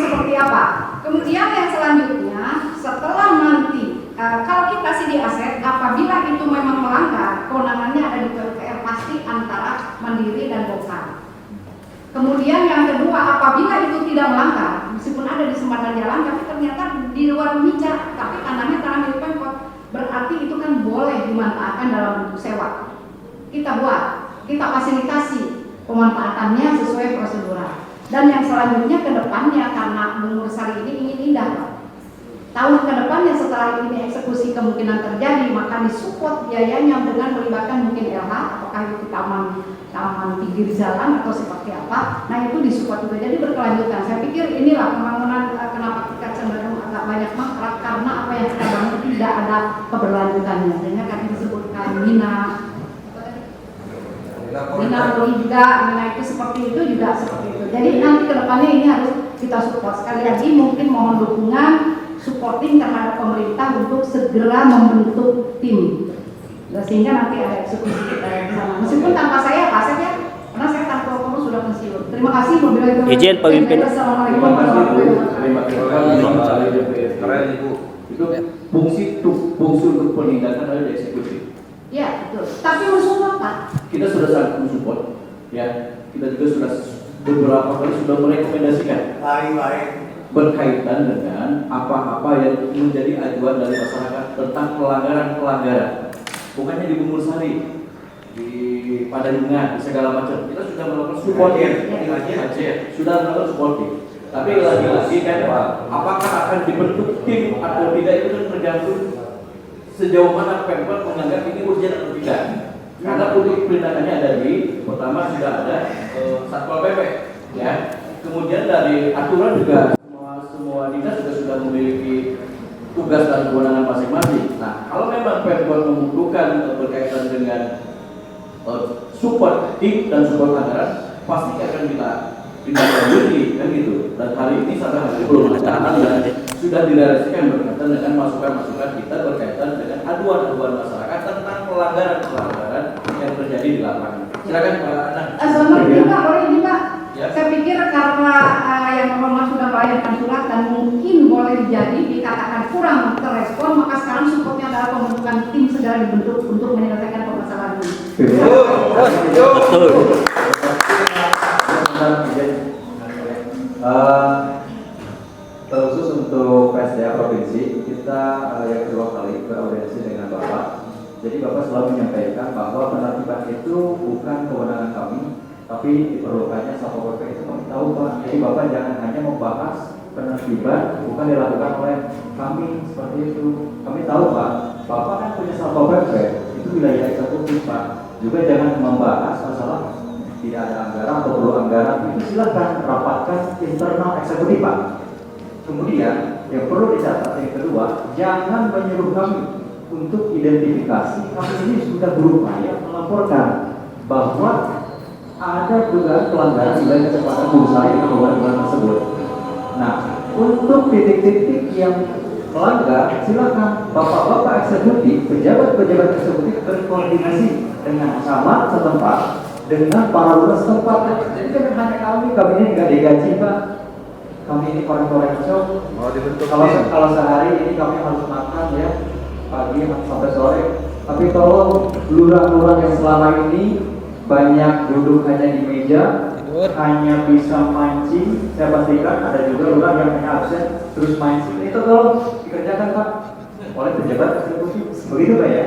seperti apa? Kemudian yang selanjutnya setelah nanti kalau kita sih di aset apabila itu memang melanggar kewenangannya ada di PUTR pasti antara mandiri dan bongkar. Kemudian yang kedua apabila itu tidak melanggar meskipun ada di sempadan jalan tapi ternyata di luar mija tapi tanahnya tanah milik Pemkot. Berarti itu kan boleh dimanfaatkan dalam bentuk sewa. Kita buat, kita fasilitasi pemanfaatannya sesuai prosedural. Dan yang selanjutnya ke depannya karena Bung Mursali ini ingin indah, tahun ke depannya setelah ini eksekusi kemungkinan terjadi, maka disupport biayanya dengan melibatkan mungkin LH, apakah itu taman pinggir jalan atau seperti apa. Nah itu disupport juga. Jadi berkelanjutan. Saya pikir inilah pembangunan kenapa kita cenderung agak banyak mangkrak karena apa yang kita bangun tidak ada keberlanjutannya. Sehingga kami disebutkan Mina juga, Mina itu seperti itu juga seperti itu. Jadi nanti kedepannya ini harus kita support. Sekali lagi mungkin mohon dukungan supporting terhadap pemerintah untuk segera membentuk tim. Sehingga nanti ada eksekusi kita yang sana. Meskipun tanpa saya Pak Asep ya, karena saya tanpa kamu sudah pensiun. Terima kasih. Izin pemimpin. Assalamualaikum warahmatullahi wabarakatuh. Terima kasih. Keren Ibu. Itu fungsi untuk penindakan ada di eksekutif. Ya betul. Tapi mensupport Pak. Kita sudah sangat mensupport, ya. Kita juga sudah beberapa kali sudah merekomendasikan Baik. berkaitan dengan apa-apa yang menjadi ajuan dari masyarakat tentang pelanggaran-pelanggaran. Bukannya di Bungur Sari, di Padayungan, di segala macam. Kita sudah melakukan supporting, sudah melakukan supporting. Tapi lagi-lagi kan, apakah akan dibentuk tim atau tidak itu kan tergantung sejauh mana Pemkot menganggap ini urgent atau tidak. Karena untuk penindakannya ada di pertama sudah ada Satpol PP, ya. Kemudian dari aturan juga semua dinas sudah memiliki tugas dan kewenangan masing-masing. Nah, kalau memang Pemkot membutuhkan berkaitan dengan support tim dan support anggaran, pasti akan kita lanjuti kan gitu. Dan hari ini sampai hari ini belum ada dan sudah direalisasikan berkaitan dengan masukan-masukan kita berkaitan dengan aduan-aduan masyarakat tentang pelanggaran-pelanggaran yang terjadi di lapangan. Silakan Pak Anang. Selamat ini Pak, boleh ini Pak. Ya. Saya pikir karena yang Romas sudah melayangkan surat dan mungkin boleh jadi dikatakan kurang terrespon, maka sekarang supportnya adalah pembentukan tim segera dibentuk untuk menyelesaikan permasalahan ini. Betul. Terkhusus untuk PSDA Provinsi, kita yang kedua kali beraudiensi dengan Bapak. Jadi Bapak selalu menyampaikan bahwa penertiban itu bukan kewenangan kami, tapi diperlukannya Satpol PP. Itu kami tahu Pak. Jadi Bapak jangan hanya membahas penertiban, bukan dilakukan oleh kami seperti itu. Kami tahu Pak, Bapak kan punya Satpol PP, itu wilayah eksekutif Pak. Juga jangan membahas masalah tidak ada anggaran atau perlu anggaran, itu silakan rapatkan internal eksekutif Pak. Kemudian yang perlu dicatat yang kedua, jangan menyuruh kami untuk identifikasi. Kami ini sudah berupaya melaporkan bahwa ada dugaan pelanggaran wilayah kecepatan pengusaha di kabupaten tersebut. Nah, untuk titik-titik yang melanggar, silakan bapak-bapak eksekutif, pejabat-pejabat eksekutif berkoordinasi dengan camat setempat, dengan para lurah setempat. Jadi jangan hanya kami ini nggak digaji Pak. Kami ini orang-orang cok. Kalau sehari ini kami harus makan ya pagi sampai sore. Tapi tolong lurah-lurah yang selama ini banyak duduk hanya di meja, hanya bisa mancing. Saya pastikan ada juga lurah yang hanya absen terus mancing. Itu tolong dikerjakan Pak oleh pejabat eksekutif. Begitu Pak ya.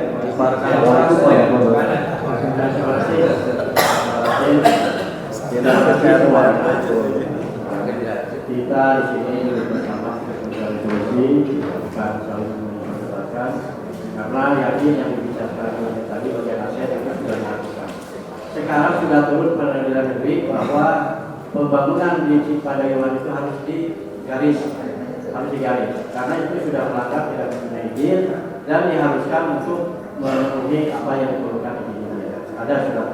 Kita di sini bersama dengan Polisi akan saling menjelaskan karena yakin yang dibicarakan tadi bagian aset itu sudah dilakukan. Sekarang sudah turun Pengadilan Negeri bahwa pembangunan di Cipayungan itu harus digaris karena itu sudah melanggar tidak punya izin dan diharuskan untuk memenuhi apa yang diperlukan izinnya. Ada sudah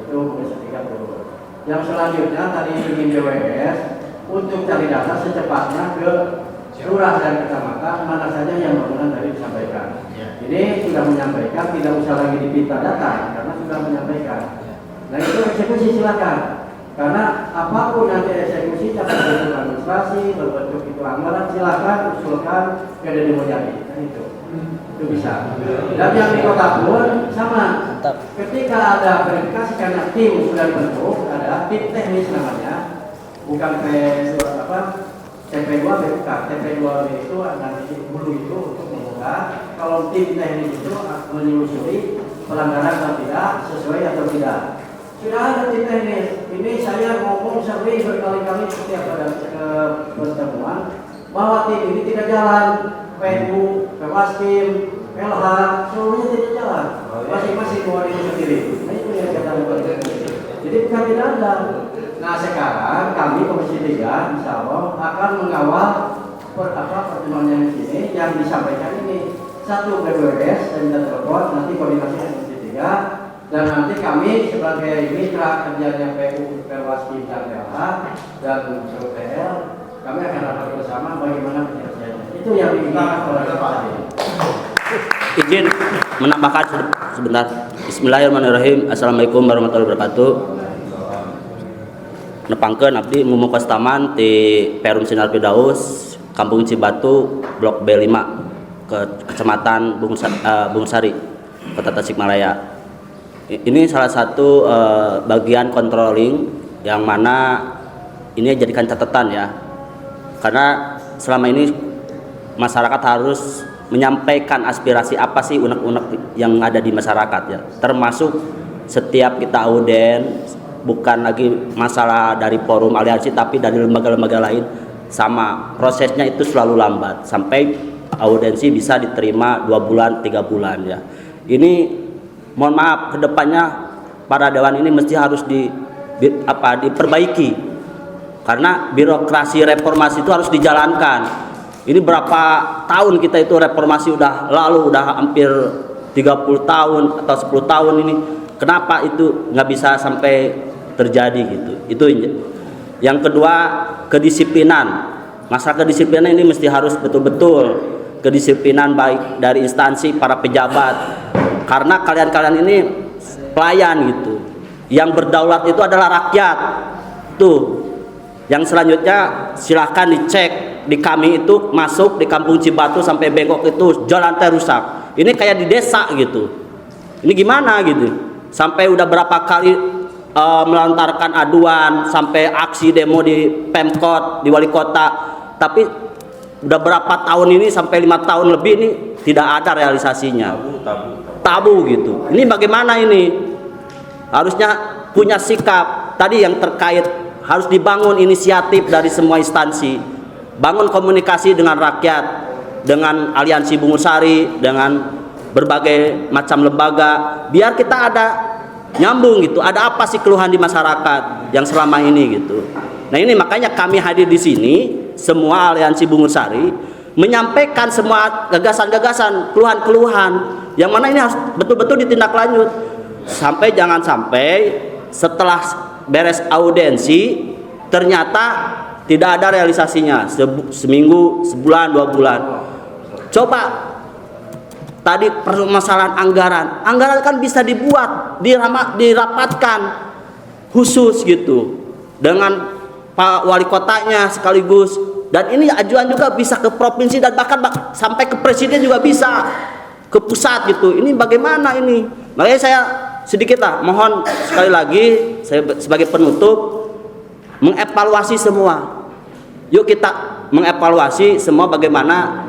itu Komisi 3 turun. Yang selanjutnya tadi ingin BWS untuk cari data secepatnya ke lurah dan kecamatan mana saja yang bangunan tadi disampaikan. Ini sudah menyampaikan, tidak usah lagi dipinta data karena sudah menyampaikan. Nah itu eksekusi silakan. Karena apapun nanti eksekusi berbentuk administrasi, berbentuk itu anggaran silakan usulkan ke Deni Mulyadi. Nah, itu bisa. Dan yang di kota pun sama. Ketika ada verifikasi karena tim sudah dibentuk, ada tim teknis namanya. Bukan TP2B bukan. TP2B itu nanti dulu itu untuk membuka. Kalau tim teknis itu menyusuri pelanggaran atau tidak, sesuai atau tidak. Sudah ada tim teknis. Ini saya ngomong sering berkali-kali setiap ada pertemuan bahwa tim ini tidak jalan. PU, Pewaskim, LH, seluruhnya tidak jalan. Masing-masing bawa diri sendiri. Nah itu yang kita lakukan. Jadi bukan tidak ada. Nah sekarang kami Komisi 3 insya Allah akan mengawal pertemuan di sini yang disampaikan ini. Satu BWS dan kita telepon nanti koordinasi dengan Komisi 3 dan nanti kami sebagai mitra kerjanya PU, Perwaskim dan LH dan PL kami akan rapat bersama bagaimana penyelesaiannya. Itu yang diinginkan oleh Pak Adi. Izin menambahkan sebentar. Bismillahirrahmanirrahim. Assalamualaikum warahmatullahi wabarakatuh. Nepangkeun abdi mumukos taman di Perum Sinar Firdaus, Kampung Cibatu, Blok B5, Kecamatan Bungsari, Kota Tasikmalaya. Ini salah satu bagian controlling yang mana ini jadikan catatan ya. Karena selama ini masyarakat harus menyampaikan aspirasi apa sih unek-unek yang ada di masyarakat ya. Termasuk setiap kita auden bukan lagi masalah dari forum aliansi tapi dari lembaga-lembaga lain sama prosesnya itu selalu lambat sampai audiensi bisa diterima 2 bulan 3 bulan ya. Ini mohon maaf kedepannya para dewan ini mesti harus diperbaiki karena birokrasi reformasi itu harus dijalankan. Ini berapa tahun kita itu reformasi udah lalu, udah hampir 30 tahun atau 10 tahun ini. Kenapa itu nggak bisa sampai terjadi gitu? Itu yang kedua, kedisiplinan. Masalah kedisiplinan ini mesti harus betul-betul kedisiplinan baik dari instansi para pejabat. Karena kalian-kalian ini pelayan gitu. Yang berdaulat itu adalah rakyat. Tuh. Yang selanjutnya silahkan dicek di kami itu masuk di Kampung Cibatu sampai Bengkok itu jalan teh rusak. Ini kayak di desa gitu. Ini gimana gitu? Sampai udah berapa kali melontarkan aduan, sampai aksi demo di Pemkot, di wali kota. Tapi udah berapa tahun ini sampai 5 tahun lebih ini tidak ada realisasinya. Tabu gitu. Ini bagaimana ini? Harusnya punya sikap tadi yang terkait. Harus dibangun inisiatif dari semua instansi, bangun komunikasi dengan rakyat, dengan aliansi Bungur Sari, dengan berbagai macam lembaga, biar kita ada nyambung gitu. Ada apa sih keluhan di masyarakat yang selama ini gitu. Nah ini makanya kami hadir di sini, semua aliansi Bungur Sari menyampaikan semua gagasan-gagasan, keluhan-keluhan, yang mana ini harus betul-betul ditindaklanjut. Jangan sampai setelah beres audiensi ternyata tidak ada realisasinya, seminggu, sebulan, 2 bulan. Coba tadi permasalahan anggaran kan bisa dibuat, dirapatkan khusus gitu dengan Pak Wali Kotanya sekaligus, dan ini ajuan juga bisa ke provinsi dan bahkan sampai ke presiden juga bisa, ke pusat gitu. Ini bagaimana ini? Makanya saya sedikit lah, mohon sekali lagi saya sebagai penutup mengevaluasi semua. Yuk kita mengevaluasi semua bagaimana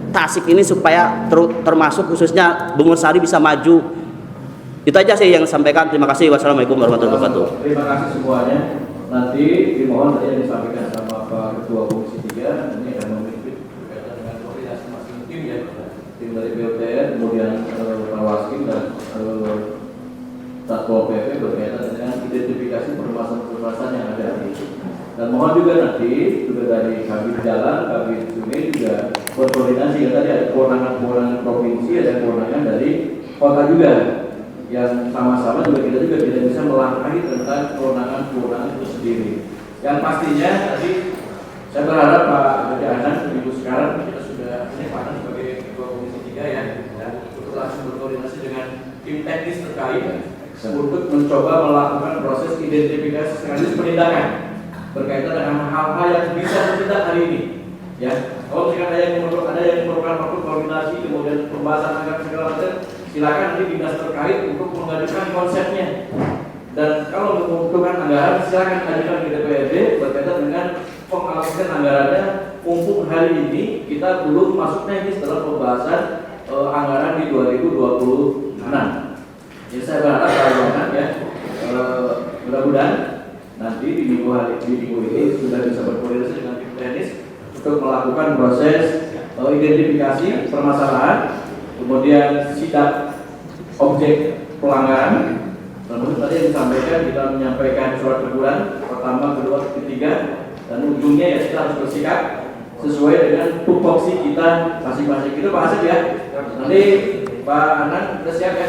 Tasik ini supaya termasuk khususnya Bungur Sari bisa maju. Itu aja sih yang sampaikan. Terima kasih. Wassalamualaikum warahmatullahi wabarakatuh. Terima kasih semuanya. Nanti dimohon tadi yang disampaikan sama Pak Ketua Komisi 3 ini akan memimpin berkaitan dengan koordinasi masing tim ya, tim dari PUTR, kemudian Perwaskim dan Satpol PP berkaitan dengan identifikasi permasalahan yang ada di sini. Dan mohon juga nanti dari Kabid Jalan, Kabid Sungai juga berkoordinasi ya, tadi ada kewenangan provinsi, ada kewenangan dari kota juga, yang sama-sama juga kita tidak bisa melangkahi tentang kewenangan itu sendiri. Yang pastinya tadi saya berharap Pak Haji Anang Ibu sekarang kita sudah ini Pak Anang sebagai Ketua Komisi 3 ya, untuk langsung berkoordinasi dengan tim teknis terkait untuk mencoba melakukan proses identifikasi sekaligus penindakan berkaitan dengan hal-hal yang bisa ditindak hari ini. Ya, kalau misalkan ada yang memerlukan waktu koordinasi, kemudian pembahasan anggaran segala macam, silakan nanti dinas terkait untuk mengajukan konsepnya. Dan kalau membutuhkan anggaran, silakan ajukan ke DPRD berkaitan dengan pengalokasian anggarannya. Mumpung hari ini kita belum masuk teknis dalam pembahasan anggaran di 2026. Ya saya berharap Pak ya, mudah-mudahan nanti di minggu ini sudah bisa berkoordinasi dengan tim teknis untuk melakukan proses identifikasi permasalahan, kemudian sidak objek pelanggaran. Namun tadi yang disampaikan, kita menyampaikan surat teguran pertama, kedua, ketiga, dan ujungnya ya kita harus bersikap sesuai dengan tupoksi kita masing-masing. Itu Pak Asep ya. Nanti Pak Anang sudah siap ya.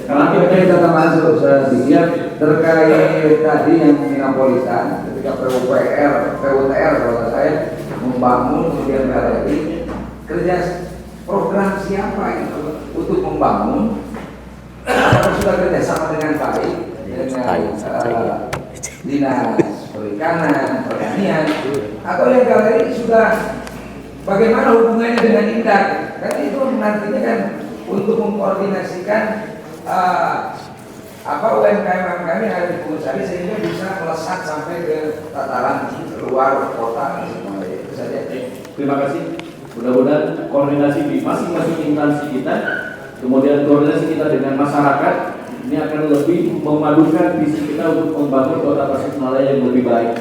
Kalau kita termasuk sedikit terkait tadi yang Minneapolitan ketika PUTR kalau saya membangun kemudian PLRI, kerja program siapa itu untuk membangun? Kalau sudah kerjasama dengan baik dengan dinas perikanan, pertanian, atau yang galeri sudah bagaimana hubungannya dengan Indak? Kan itu nantinya kan untuk mengkoordinasikan UMKM yang ada di Bungur Sari sehingga bisa melesat sampai ke tataran luar kota. Itu saja. Terima kasih. Mudah-mudahan koordinasi di masing-masing instansi kita, kemudian koordinasi kita dengan masyarakat ini akan lebih memadukan visi kita untuk membangun kota Tasikmalaya yang lebih baik.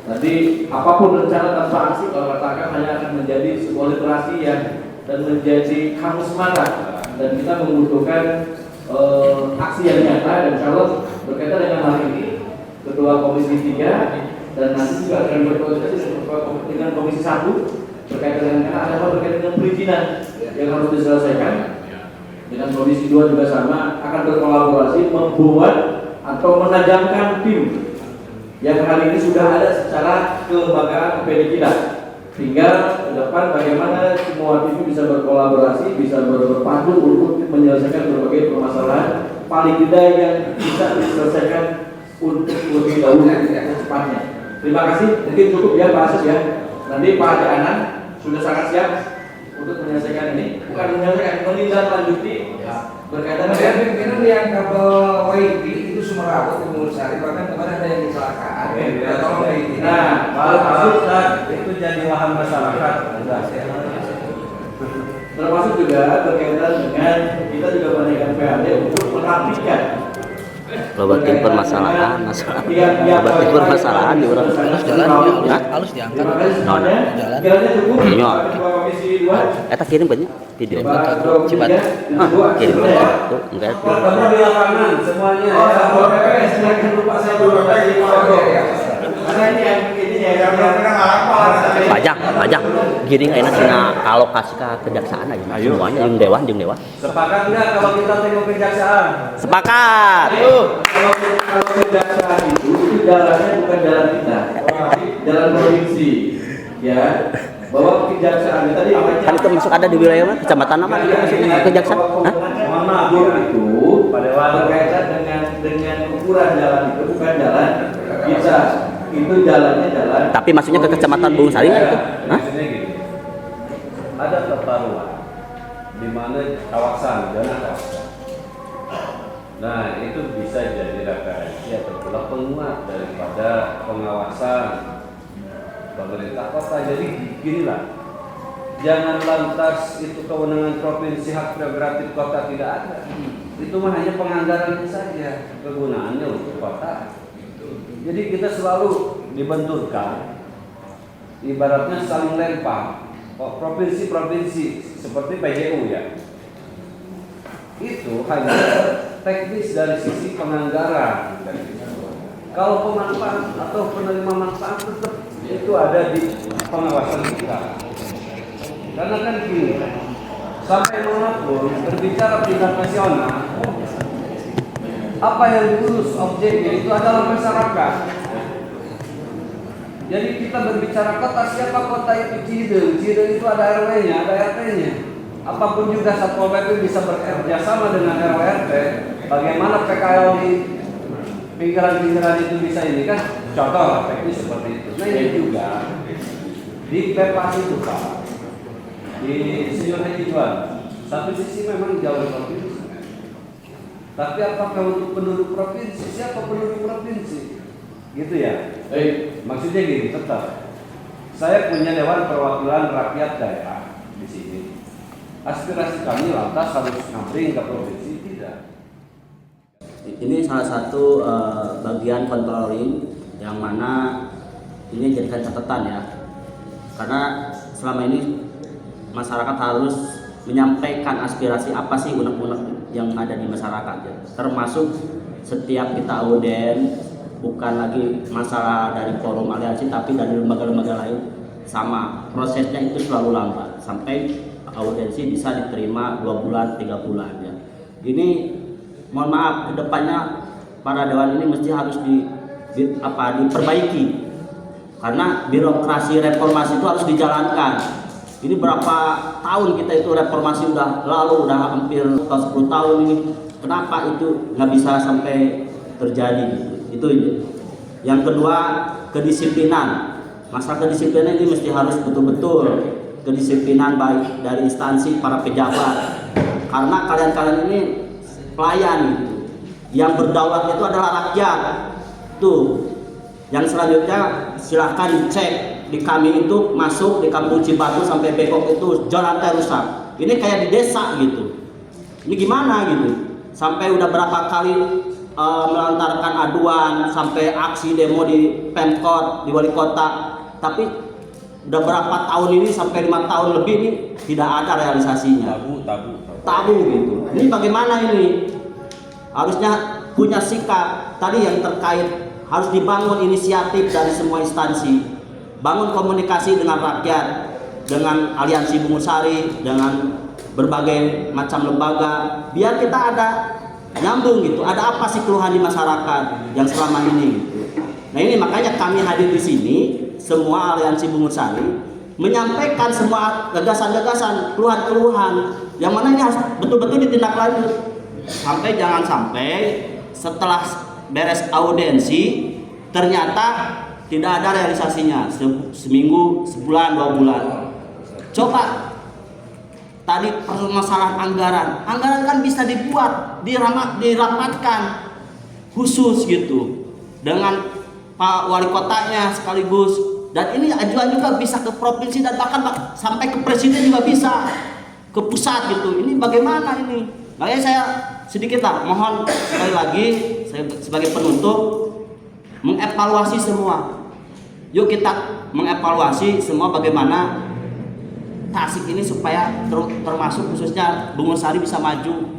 Nanti apapun rencana tanpa aksi kalau katakan hanya akan menjadi sebuah literasi yang dan menjadi kamus mata, dan kita membutuhkan aksi yang nyata. Dan kalau berkaitan dengan hal ini, Ketua Komisi 3 dan nanti juga akan berkoordinasi dengan Komisi 1 terkait dengan karena ada hal berkaitan dengan perizinan yang harus diselesaikan. Dengan Komisi 2 juga sama, akan berkolaborasi membuat atau menajamkan tim yang hari ini sudah ada secara kelembagaan UPD kita. Tinggal ke depan bagaimana semua tim bisa berkolaborasi, bisa berpadu untuk menyelesaikan berbagai permasalahan paling tidak yang bisa diselesaikan untuk lebih dahulu secepatnya. Terima kasih, mungkin cukup ya Pak Asep ya. Nanti Pak Anan sudah sangat siap untuk menyelesaikan ini, bukan menyelesaikan, menindaklanjuti berkaitan dengan pimpinan yang kabel WIB itu Sumerawut di Mulsari, bahkan kemarin ada yang kecelakaan. Nah, itu jadi lahan masyarakat. Termasuk juga berkaitan dengan kita juga menaikkan PAD untuk merapikan Lobatin permasalahan, lobatin permasalahan di orang Halus diangkat. Kiranya cukup. Iya. Komisi 2. Eta kirim banyak video. Cibat. Kirim banyak. Tuh, enggak. Kamu di lapangan semuanya. Oh, Satpol PP silakan lupa saya dulu tadi. Karena ini yang Pajak. Giring enak cina alokasi ke kejaksaan aja. Semuanya yang dewan. sepakat enggak kalau kita tengok kejaksaan? Sepakat. Kalau kejaksaan itu jalannya bukan jalan kita, jalan provinsi, ya. Bahwa kejaksaan tadi Kan itu masuk ada di wilayah mana? Kecamatan apa? Kejaksaan? Hah? Mohon maaf, itu berkaitan dengan ukuran jalan itu bukan jalan kita. Itu jalannya jalan. Tapi maksudnya ke kecamatan Bung Sari nggak itu? Hah? Maksudnya gini, ada tata ruang di mana kawasan, zona kawasan. Nah, itu bisa jadi referensi atau pula penguat daripada pengawasan pemerintah kota. Jadi ginilah, jangan lantas itu kewenangan provinsi, hak prerogatif kota tidak ada. Itu mah hanya penganggaran saja, kegunaannya untuk kota. Jadi kita selalu dibenturkan, ibaratnya saling lempar. Provinsi-provinsi seperti PJU ya, itu hanya teknis dari sisi penganggaran. Kalau pemanfaat atau penerima manfaat tetap itu ada di pengawasan kita. Karena kan gini, sampai manapun berbicara tingkat nasional, apa yang diurus objeknya itu adalah masyarakat. Jadi kita berbicara kota, siapa kota itu? Cideng itu ada RW-nya, ada RT-nya. Apapun juga Satpol PP bisa bekerja sama dengan RW-RT. Bagaimana PKL di pinggiran-pinggiran itu bisa ini kan? Contoh lah teknis seperti itu. Nah ini juga di Pepas itu Pak, di Insinyur Haji Juan. Satu sisi memang jauh dari provinsi. Tapi apakah untuk penduduk provinsi? Siapa penduduk provinsi? Gitu ya. Maksudnya gini, tetap saya punya Dewan Perwakilan Rakyat Daerah di sini. Aspirasi kami lantas harus ngabring ke provinsi, tidak. Ini salah satu bagian controlling yang mana ini jadikan catatan ya. Karena selama ini masyarakat harus menyampaikan aspirasi apa sih unek-unek yang ada di masyarakat ya. Termasuk setiap kita auden, bukan lagi masalah dari forum aliansi tapi dari lembaga-lembaga lain, sama prosesnya itu selalu lambat sampai audensi bisa diterima 2 bulan 3 bulan ya. Ini mohon maaf, kedepannya para dewan ini mesti harus diperbaiki karena birokrasi reformasi itu harus dijalankan. Ini berapa tahun kita itu reformasi udah hampir 10 tahun ini, kenapa itu nggak bisa sampai terjadi gitu. Itu yang kedua, kedisiplinan. Masalah kedisiplinan ini mesti harus betul-betul kedisiplinan baik dari instansi para pejabat. Karena kalian-kalian ini pelayan gitu. Yang berdaulat itu adalah rakyat. Tuh. Yang selanjutnya silahkan dicek di kami itu masuk di Kampung Cibatu sampai Bekok itu jalan rusak. Ini kayak di desa gitu. Ini gimana gitu? Sampai udah berapa kali melontarkan aduan, sampai aksi demo di Pemkot, di wali kota, tapi udah berapa tahun ini sampai 5 tahun lebih ini tidak ada realisasinya. Tabu gitu. Ini bagaimana ini? Harusnya punya sikap tadi yang terkait harus dibangun inisiatif dari semua instansi, bangun komunikasi dengan rakyat, dengan aliansi Bungusari, dengan berbagai macam lembaga, biar kita ada nyambung gitu. Ada apa sih keluhan di masyarakat yang selama ini gitu. Nah ini makanya kami hadir di sini, semua aliansi Bungusari menyampaikan semua gagasan-gagasan, keluhan-keluhan yang mana ini harus betul-betul ditindaklanjut. Jangan sampai setelah beres audiensi ternyata tidak ada realisasinya, seminggu, sebulan, 2 bulan. Coba tadi permasalahan anggaran kan bisa dibuat, dirapatkan khusus gitu dengan Pak Wali Kotanya sekaligus, dan ini ajuan juga bisa ke provinsi dan bahkan sampai ke presiden juga bisa, ke pusat gitu. Ini bagaimana ini? Makanya saya sedikit lah mohon sekali lagi saya sebagai penutup mengevaluasi semua. Yuk kita mengevaluasi semua bagaimana Tasik ini supaya termasuk khususnya Bungusari bisa maju.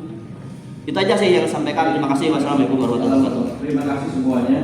Itu aja sih yang sampaikan. Terima kasih. Wassalamualaikum warahmatullahi wabarakatuh. Terima kasih semuanya.